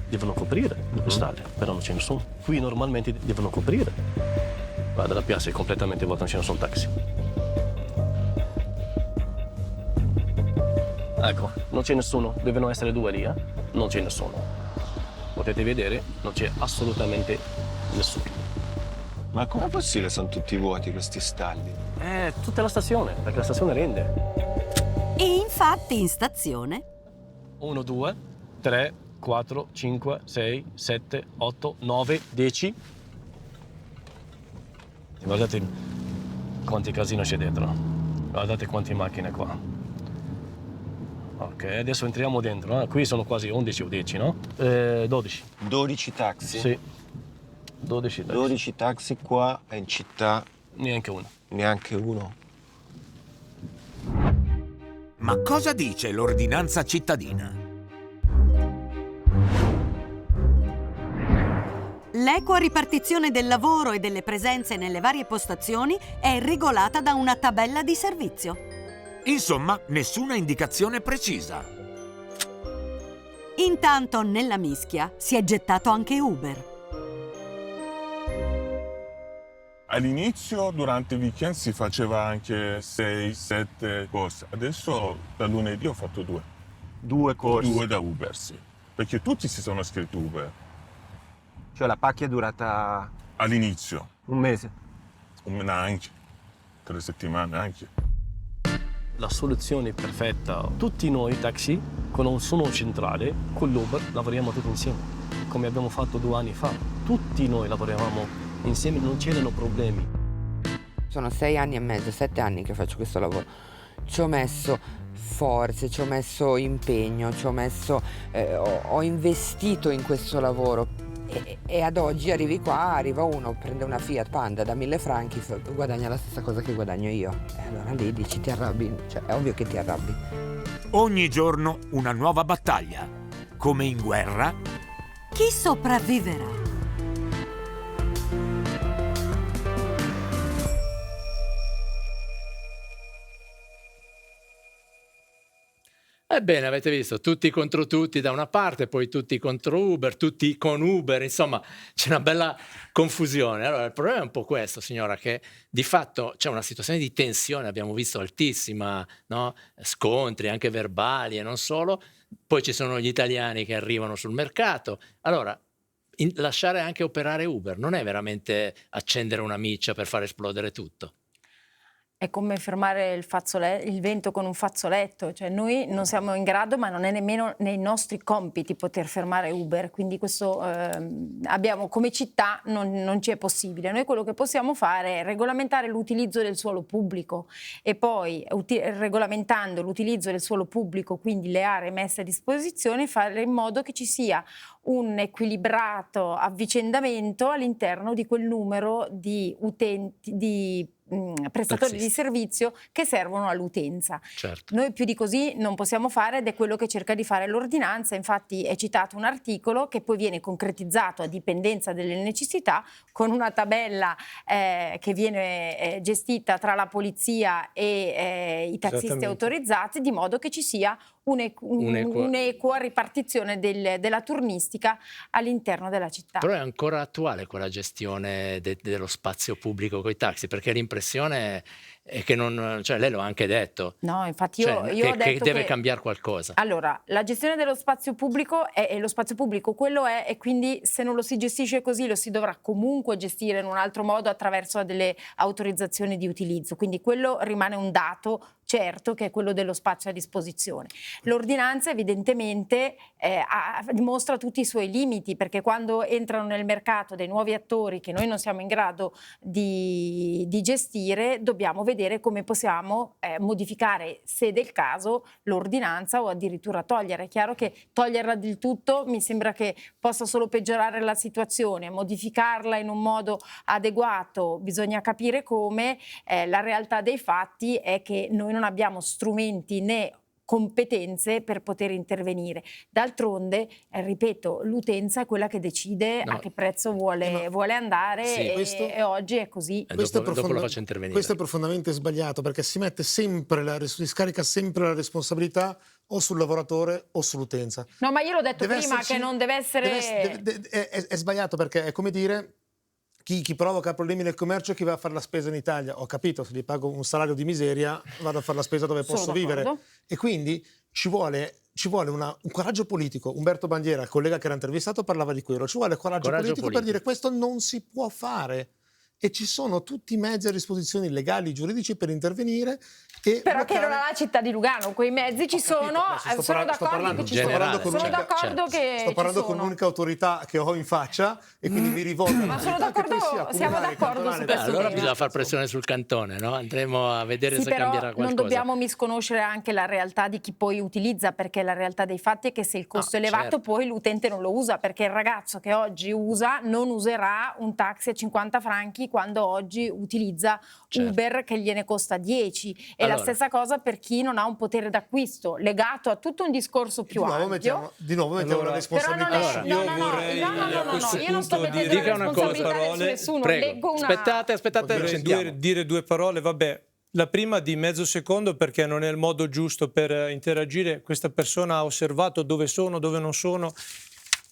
Devono coprire le strade, però non ce ne sono. Qui normalmente devono coprire. Guarda, la piazza è completamente vuota, non ce ne sono taxi. Ecco, non ce ne sono, devono essere 2 lì, non ce ne sono. Potete vedere, non c'è assolutamente nessuno. Ma com'è possibile? Sono tutti vuoti questi stalli? Tutta la stazione, perché la stazione rende. E infatti in stazione 1, 2, 3, 4, 5, 6, 7, 8, 9, 10. Guardate quanti casino c'è dentro. Guardate quante macchine qua. Ok, adesso entriamo dentro. Qui sono quasi 11 o 10, no? 12. 12 taxi? Sì. 12 taxi. 12 taxi qua in città? Neanche uno. Neanche uno. Ma cosa dice l'ordinanza cittadina? l'equa ripartizione del lavoro e delle presenze nelle varie postazioni è regolata da una tabella di servizio. Insomma, nessuna indicazione precisa. Intanto nella mischia si è gettato anche Uber. All'inizio, durante il weekend, si faceva anche 6-7 corse. Adesso, da lunedì, ho fatto 2. 2 corse? 2 da Uber, sì. Perché tutti si sono iscritti Uber. Cioè la pacchia è durata... All'inizio. Un mese? Anche. 3 settimane, anche. La soluzione perfetta. Tutti noi taxi, con un suono centrale, con l'Uber, lavoriamo tutti insieme. Come abbiamo fatto 2 anni fa. Tutti noi lavoravamo insieme, non c'erano problemi. Sono 6 anni e mezzo, 7 anni che faccio questo lavoro. Ci ho messo forze, ci ho messo impegno, ho investito in questo lavoro. E ad oggi arrivi qua, arriva uno, prende una Fiat Panda da 1000 franchi, guadagna la stessa cosa che guadagno io. E allora lì dici ti arrabbi, cioè è ovvio che ti arrabbi. Ogni giorno una nuova battaglia. Come in guerra. Chi sopravviverà? Ebbene, avete visto, tutti contro tutti da una parte, poi tutti contro Uber, tutti con Uber, insomma c'è una bella confusione. Allora il problema è un po' questo, signora, che di fatto c'è una situazione di tensione, abbiamo visto altissima, no? Scontri anche verbali e non solo, poi ci sono gli italiani che arrivano sul mercato. Allora, lasciare anche operare Uber non è veramente accendere una miccia per far esplodere tutto? È come fermare il vento con un fazzoletto, cioè noi non siamo in grado, ma non è nemmeno nei nostri compiti poter fermare Uber, quindi questo abbiamo come città non ci è possibile. Noi quello che possiamo fare è regolamentare l'utilizzo del suolo pubblico e poi regolamentando l'utilizzo del suolo pubblico, quindi le aree messe a disposizione, fare in modo che ci sia un equilibrato avvicendamento all'interno di quel numero di utenti, di prestatori di servizio che servono all'utenza. Certo. Noi più di così non possiamo fare ed è quello che cerca di fare l'ordinanza. Infatti è citato un articolo che poi viene concretizzato a dipendenza delle necessità con una tabella che viene gestita tra la polizia e i tassisti autorizzati, di modo che ci sia un'equa ripartizione della turnistica all'interno della città. Però è ancora attuale quella gestione dello spazio pubblico con i taxi, perché l'impressione è che non, cioè lei lo ha anche detto. No, infatti io ho detto che deve cambiare qualcosa. Allora, la gestione dello spazio pubblico è lo spazio pubblico, quello è, e quindi se non lo si gestisce così lo si dovrà comunque gestire in un altro modo attraverso delle autorizzazioni di utilizzo, quindi quello rimane un dato certo, che è quello dello spazio a disposizione. L'ordinanza evidentemente dimostra tutti i suoi limiti, perché quando entrano nel mercato dei nuovi attori che noi non siamo in grado di gestire, dobbiamo vedere come possiamo modificare, se del caso, l'ordinanza o addirittura togliere. È chiaro che toglierla del tutto mi sembra che possa solo peggiorare la situazione, modificarla in un modo adeguato bisogna capire come. La realtà dei fatti è che noi non abbiamo strumenti né competenze per poter intervenire. D'altronde, ripeto, l'utenza è quella che decide a che prezzo vuole andare, sì, e oggi è così. Dopo lo faccio intervenire. Questo è profondamente sbagliato, perché si mette sempre si scarica sempre la responsabilità o sul lavoratore o sull'utenza. No, ma io l'ho detto prima che non deve essere... È sbagliato, perché è come dire chi provoca problemi nel commercio e chi va a fare la spesa in Italia. Ho capito, se gli pago un salario di miseria vado a fare la spesa dove posso vivere, e quindi ci vuole un coraggio politico. Umberto Bandiera, il collega che era intervistato, parlava di quello. Ci vuole coraggio politico per dire questo non si può fare, e ci sono tutti i mezzi a disposizione legali, giuridici, per intervenire. Però che non ha la città di Lugano, quei mezzi ci sono, sono d'accordo che ci sono. Sono d'accordo che sto parlando con l'unica autorità che ho in faccia, e quindi mi rivolgo. Ma sono d'accordo, siamo d'accordo su questo. Allora bisogna fare pressione sul cantone, no? Andremo a vedere se cambierà qualcosa. Non dobbiamo misconoscere anche la realtà di chi poi utilizza, perché la realtà dei fatti è che se il costo è elevato, poi l'utente non lo usa, perché il ragazzo che oggi usa non userà un taxi a 50 franchi quando oggi utilizza Uber che gliene costa 10. E la stessa cosa per chi non ha un potere d'acquisto legato a tutto un discorso più ampio. Di nuovo mettiamo la responsabilità. Io non sto mettendo la responsabilità su nessuno. Prego. Aspettate, dire due parole, vabbè. La prima di mezzo secondo, perché non è il modo giusto per interagire. Questa persona ha osservato dove sono, dove non sono.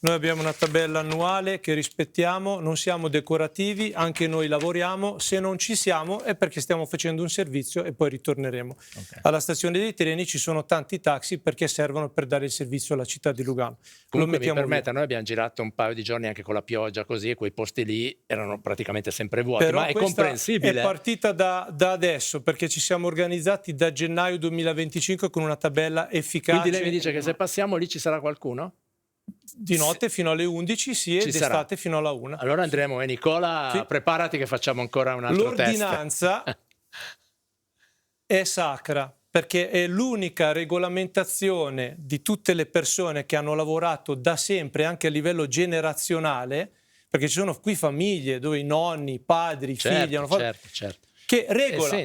Noi abbiamo una tabella annuale che rispettiamo, non siamo decorativi, anche noi lavoriamo. Se non ci siamo è perché stiamo facendo un servizio e poi ritorneremo. Alla stazione dei treni ci sono tanti taxi perché servono per dare il servizio alla città di Lugano. Comunque mi permetta, noi abbiamo girato un paio di giorni anche con la pioggia così, e quei posti lì erano praticamente sempre vuoti. Però ma è comprensibile. È partita da adesso, perché ci siamo organizzati da gennaio 2025 con una tabella efficace. Quindi lei mi dice che se passiamo lì ci sarà qualcuno? Di notte fino alle 11, sì, e d'estate fino alla 1. Allora andremo, Nicola, preparati che facciamo ancora un altro test. L'ordinanza è sacra, perché è l'unica regolamentazione di tutte le persone che hanno lavorato da sempre, anche a livello generazionale, perché ci sono qui famiglie dove i nonni, i padri, i figli hanno fatto, che regolano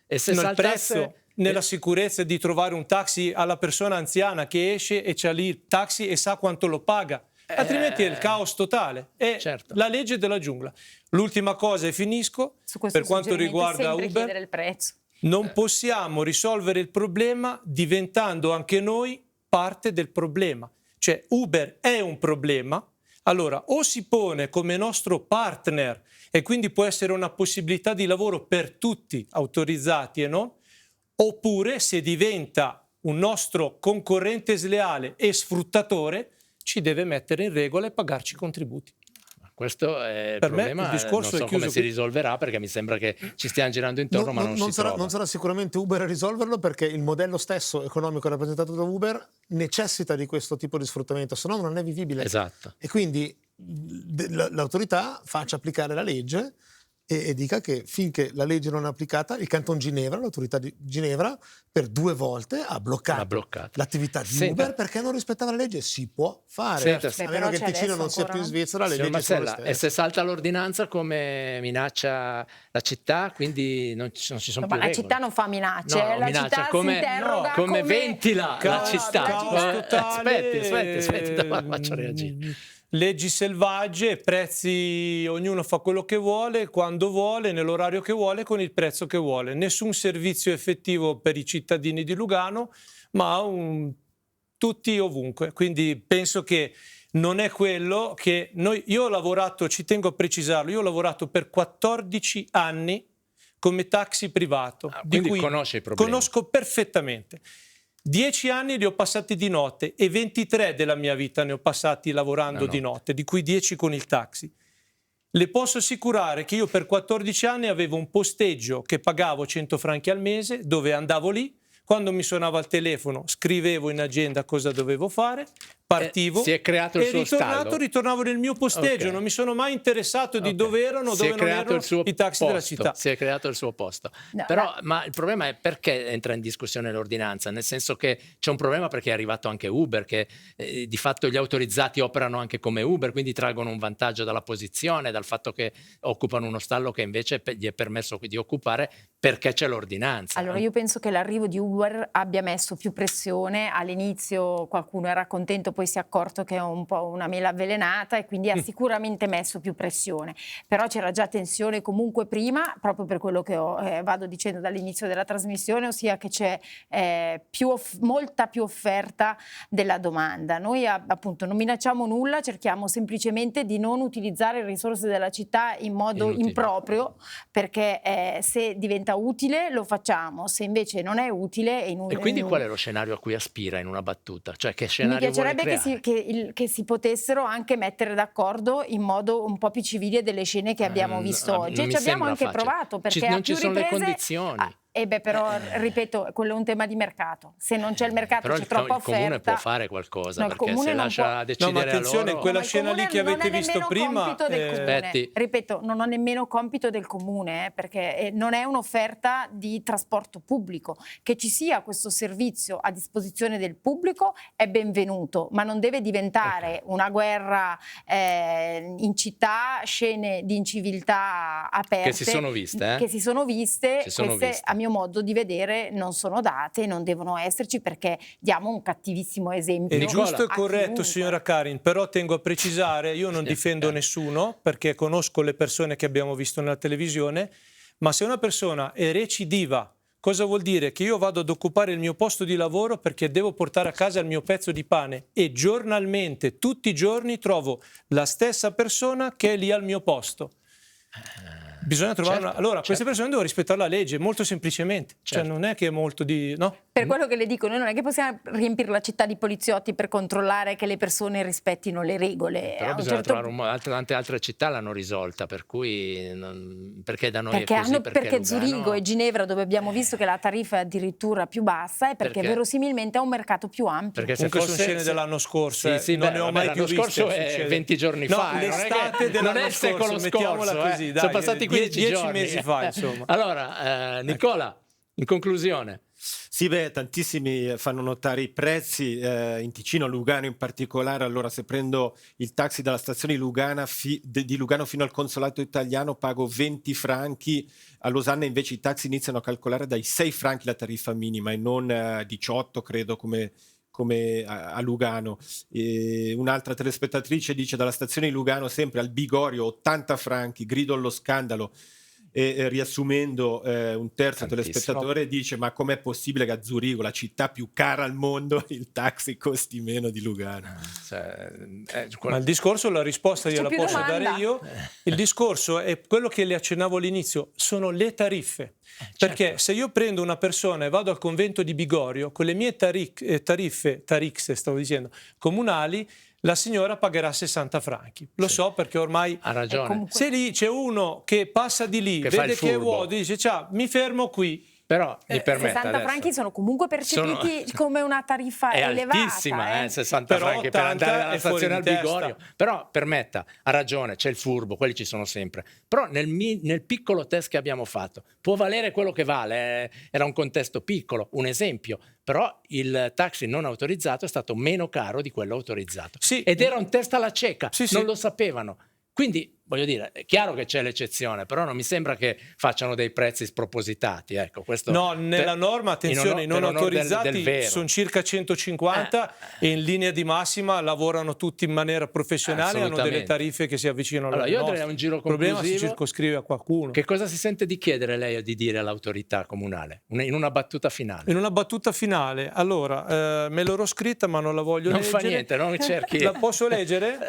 il prezzo, nella sicurezza di trovare un taxi alla persona anziana che esce e c'ha lì il taxi e sa quanto lo paga, altrimenti è il caos totale. È la legge della giungla. L'ultima cosa, e finisco, per quanto riguarda Uber, il prezzo. non possiamo risolvere il problema diventando anche noi parte del problema. Cioè Uber è un problema, allora o si pone come nostro partner e quindi può essere una possibilità di lavoro per tutti, autorizzati e non, oppure se diventa un nostro concorrente sleale e sfruttatore ci deve mettere in regola e pagarci i contributi. questo è il Per me problema. il discorso non so è chiuso come si qui. risolverà, perché mi sembra che ci stiamo girando intorno, ma non si trova. Non sarà sicuramente Uber a risolverlo, perché il modello stesso economico rappresentato da Uber necessita di questo tipo di sfruttamento, se no non è vivibile. Esatto. E quindi l'autorità faccia applicare la legge e dica che finché la legge non è applicata, il Canton Ginevra, l'autorità di Ginevra, per 2 volte ha bloccato l'attività di Uber perché non rispettava la legge. Si può fare, a meno che il Ticino non sia più in Svizzera, le leggi sono le stesse. E se salta l'ordinanza, come minaccia la città, quindi non ci sono più Ma la regole. città non fa minacce, No, la minaccia, città come- si interroga come ventila la città. totale. Aspetti, faccio reagire. Leggi selvagge, prezzi, ognuno fa quello che vuole, quando vuole, nell'orario che vuole, con il prezzo che vuole. Nessun servizio effettivo per i cittadini di Lugano, ma tutti ovunque. Quindi penso che non è quello che io ho lavorato, ci tengo a precisarlo, io ho lavorato per 14 anni come taxi privato, di quindi cui conosci i problemi. conosco perfettamente. 10 anni li ho passati di notte e 23 della mia vita ne ho passati lavorando di notte, di cui 10 con il taxi. Le posso assicurare che io per 14 anni avevo un posteggio che pagavo 100 franchi al mese, dove andavo lì, quando mi suonava il telefono scrivevo in agenda cosa dovevo fare, partivo si è creato il e suo stallo. ritornavo nel mio posteggio, Ok. non mi sono mai interessato di dove erano, Si è dove non creato erano il suo i taxi della posto, città. si è creato il suo posto. No, Però, ma il problema è perché entra in discussione l'ordinanza, nel senso che c'è un problema perché è arrivato anche Uber, che di fatto gli autorizzati operano anche come Uber, quindi traggono un vantaggio dalla posizione, dal fatto che occupano uno stallo che invece gli è permesso di occupare perché c'è l'ordinanza. Allora io penso che l'arrivo di Uber abbia messo più pressione. All'inizio qualcuno era contento, poi si è accorto che è un po' una mela avvelenata e quindi ha sicuramente messo più pressione. Però c'era già tensione comunque prima, proprio per quello che vado dicendo dall'inizio della trasmissione, ossia che c'è molta più offerta della domanda. Noi appunto non minacciamo nulla, cerchiamo semplicemente di non utilizzare risorse della città in modo improprio, perché se diventa utile lo facciamo, se invece non è utile è inutile. E quindi qual è lo scenario a cui aspira in una battuta? Cioè che Mi scenario vuole piacerebbe creare? che si potessero anche mettere d'accordo in modo un po' più civile delle scene che abbiamo visto oggi. non E mi ci abbiamo sembra anche facile. provato, perché non a ci più sono le riprese... condizioni. Però, ripeto, quello è un tema di mercato. Se non c'è il mercato, Però c'è troppa il comune offerta. può fare qualcosa, No, il perché comune se non lascia può. decidere No, ma attenzione, a loro... quella Ma il scena lì comune che non avete è visto nemmeno prima, compito del comune. Aspetti. Ripeto, non ho nemmeno compito del comune, perché non è un'offerta di trasporto pubblico. Che ci sia questo servizio a disposizione del pubblico è benvenuto, ma non deve diventare una guerra in città, scene di inciviltà aperte. Che si sono viste, Che si sono viste. Si sono Queste, viste. a mio modo di vedere, non sono date, non devono esserci, perché diamo un cattivissimo esempio. È giusto e a corretto, chiunque. signora Karin, però tengo a precisare, io non difendo nessuno, perché conosco le persone che abbiamo visto nella televisione, ma se una persona è recidiva, cosa vuol dire? Che io vado ad occupare il mio posto di lavoro perché devo portare a casa il mio pezzo di pane e giornalmente, tutti i giorni, trovo la stessa persona che è lì al mio posto. Bisogna trovare queste persone devono rispettare la legge, molto semplicemente. Cioè non è che è molto di... no? Per quello che le dico, noi non è che possiamo riempire la città di poliziotti per controllare che le persone rispettino le regole. Però A un bisogna certo trovare un modo, tante altre città l'hanno risolta, per cui perché da noi Perché, è così? perché Lugano- Zurigo e Ginevra, dove abbiamo visto che la tariffa è addirittura più bassa, è perché verosimilmente ha un mercato più ampio. Perché se Comunque fosse, sono scene dell'anno scorso, sì, non ne ho mai più l'anno scorso viste. è succede. 20 giorni No, fa, l'estate non dell'anno è il secolo scorso, mettiamola scorso, così, dai, sono passati 15 10 giorni. mesi fa, insomma. Allora, Nicola, in conclusione. Sì, tantissimi fanno notare i prezzi, in Ticino, Lugano in particolare. Allora, se prendo il taxi dalla stazione di Lugano fino al consolato italiano pago 20 franchi, a Losanna invece i taxi iniziano a calcolare dai 6 franchi la tariffa minima e non 18, credo, come a Lugano. Un'altra telespettatrice dice: dalla stazione di Lugano sempre al Bigorio 80 franchi, grido allo scandalo. E riassumendo, un terzo telespettatore dice: ma com'è possibile che a Zurigo, la città più cara al mondo, il taxi costi meno di Lugano? Ma il discorso, la risposta gliela più posso domanda. dare io. Il discorso è quello che le accennavo all'inizio, sono le tariffe. Perché se io prendo una persona e vado al convento di Bigorio con le mie tariffe, stavo dicendo, comunali, la signora pagherà 60 franchi. Lo so perché ormai ha ragione. Comunque... Se lì c'è uno che passa di lì, che vede che è vuoto, dice ciao, mi fermo qui. Però mi permette 60 adesso. franchi sono comunque percepiti come una tariffa è elevata. altissima, 60 Però franchi per andare dalla stazione al fuori di Bigorio. Però permetta, ha ragione, c'è il furbo, quelli ci sono sempre. Però nel piccolo test che abbiamo fatto può valere quello che vale, era un contesto piccolo, un esempio. Però il taxi non autorizzato è stato meno caro di quello autorizzato. Sì. Ed era un test alla cieca, Sì, non sì. lo sapevano. Quindi, voglio dire, è chiaro che c'è l'eccezione, però non mi sembra che facciano dei prezzi spropositati. Ecco, questo No, nella norma, attenzione, i non autorizzati del vero. sono circa 150 e in linea di massima lavorano tutti in maniera professionale e hanno delle Assolutamente. tariffe che si avvicinano alle Allora, io nostre. darei un giro Il problema si conclusivo. circoscrive a qualcuno. Che cosa si sente di chiedere lei o di dire all'autorità comunale? In una battuta finale. In una battuta finale, allora, me l'ero scritta ma non la voglio Non leggere. fa niente, non cerchi. La posso leggere?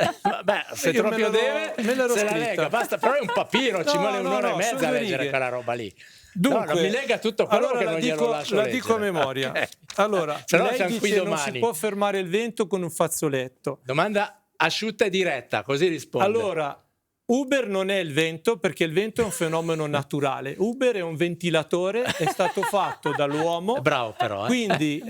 Beh, se Io proprio me deve, l'ero se la scritta. lega, basta, però è un papiro, ci No, vuole no, un'ora no, e mezza sono a due leggere righe. quella roba lì. Dunque, no, non mi lega tutto quello allora che la non dico, glielo lascio la dico a leggere. memoria. Allora, Se no lei siamo qui dice non domani. si può fermare il vento con un fazzoletto. Domanda asciutta e diretta, così risponde. Allora, Uber non è il vento perché il vento è un fenomeno naturale. Uber è un ventilatore, è stato fatto dall'uomo. Bravo però. Quindi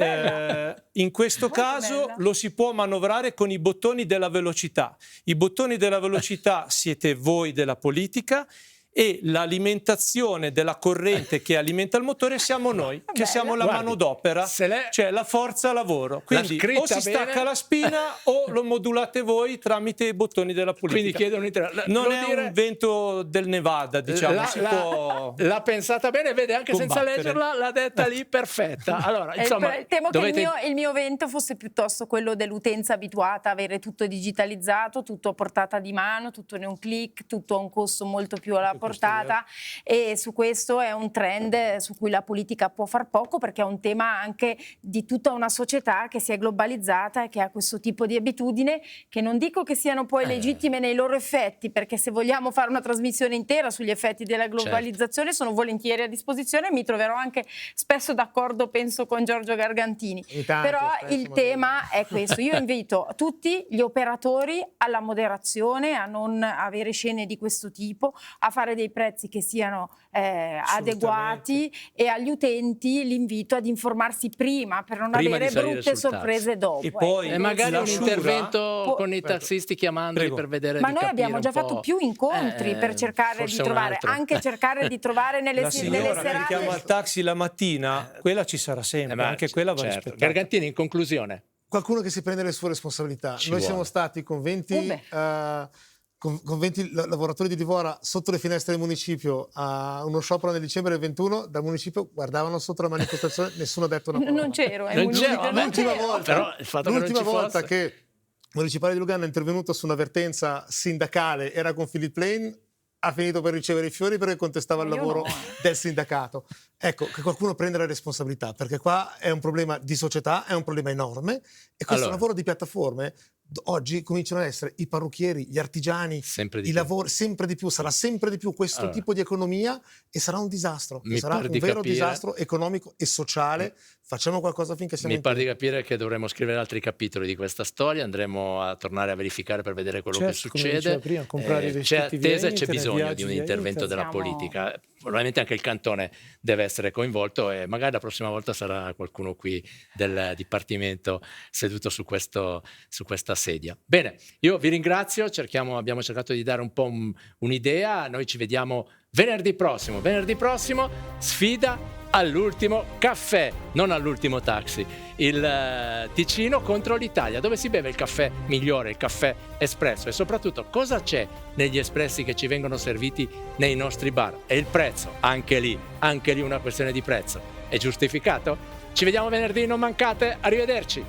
in questo caso lo si può manovrare con i bottoni della velocità. I bottoni della velocità siete voi della politica e l'alimentazione della corrente che alimenta il motore siamo noi, che siamo la Guardi, manodopera, cioè la forza lavoro. Quindi o si stacca la spina o lo modulate voi tramite i bottoni della politica. Quindi chiedo Non è un vento del Nevada, diciamo, si può l'ha pensata bene, vede, anche senza combattere. leggerla l'ha detta lì perfetta. Allora, insomma, temo che dovete... il mio vento fosse piuttosto quello dell'utenza abituata a avere tutto digitalizzato, tutto a portata di mano, tutto in un click, tutto a un costo molto più alla portata, e su questo è un trend su cui la politica può far poco, perché è un tema anche di tutta una società che si è globalizzata e che ha questo tipo di abitudine, che non dico che siano poi legittime nei loro effetti, perché se vogliamo fare una trasmissione intera sugli effetti della globalizzazione sono volentieri a disposizione, mi troverò anche spesso d'accordo, penso, con Giorgio Gargantini. Però il tema è questo: io invito tutti gli operatori alla moderazione, a non avere scene di questo tipo, a fare dei prezzi che siano adeguati, e agli utenti l'invito ad informarsi prima per non avere brutte sorprese dopo. E poi magari un intervento con i tassisti chiamandoli per vedere Ma di noi abbiamo già capire un po'. fatto più incontri per cercare di trovare, anche cercare di trovare nelle la signora che serate. chiama il taxi la mattina, quella ci sarà sempre, anche quella va rispettata. Gargantini, in conclusione. Qualcuno che si prende le sue responsabilità. Noi siamo stati con 20 con 20 lavoratori di Livora sotto le finestre del municipio a uno sciopero nel dicembre del 21, dal municipio guardavano sotto la manifestazione, nessuno ha detto una parola. Non c'ero, l'ultima volta, però il fatto l'ultima che non ci volta fosse... che il municipale di Lugano è intervenuto su un'avvertenza sindacale era con Philip Lane, ha finito per ricevere i fiori perché contestava il lavoro del sindacato. Ecco, che qualcuno prenda la responsabilità, perché qua è un problema di società, è un problema enorme, e questo lavoro di piattaforme oggi cominciano ad essere i parrucchieri, gli artigiani, i lavori, sempre di più, sarà sempre di più questo tipo di economia, e sarà un disastro, sarà un vero disastro economico e sociale. Facciamo qualcosa finché siamo Mi pare di capire che dovremo scrivere altri capitoli di questa storia, andremo a tornare a verificare per vedere quello che succede. Prima, comprare i c'è vestiti attesa e via c'è internet, bisogno viaggi di un via intervento internet. della politica. Probabilmente anche il cantone deve essere coinvolto, e magari la prossima volta sarà qualcuno qui del Dipartimento seduto su questa sedia. Bene, io vi ringrazio, abbiamo cercato di dare un po' un'idea. Noi ci vediamo venerdì prossimo, sfida all'ultimo caffè, non all'ultimo taxi, il Ticino contro l'Italia, dove si beve il caffè migliore, il caffè espresso, e soprattutto cosa c'è negli espressi che ci vengono serviti nei nostri bar, e il prezzo, anche lì una questione di prezzo, è giustificato? Ci vediamo venerdì, non mancate, arrivederci.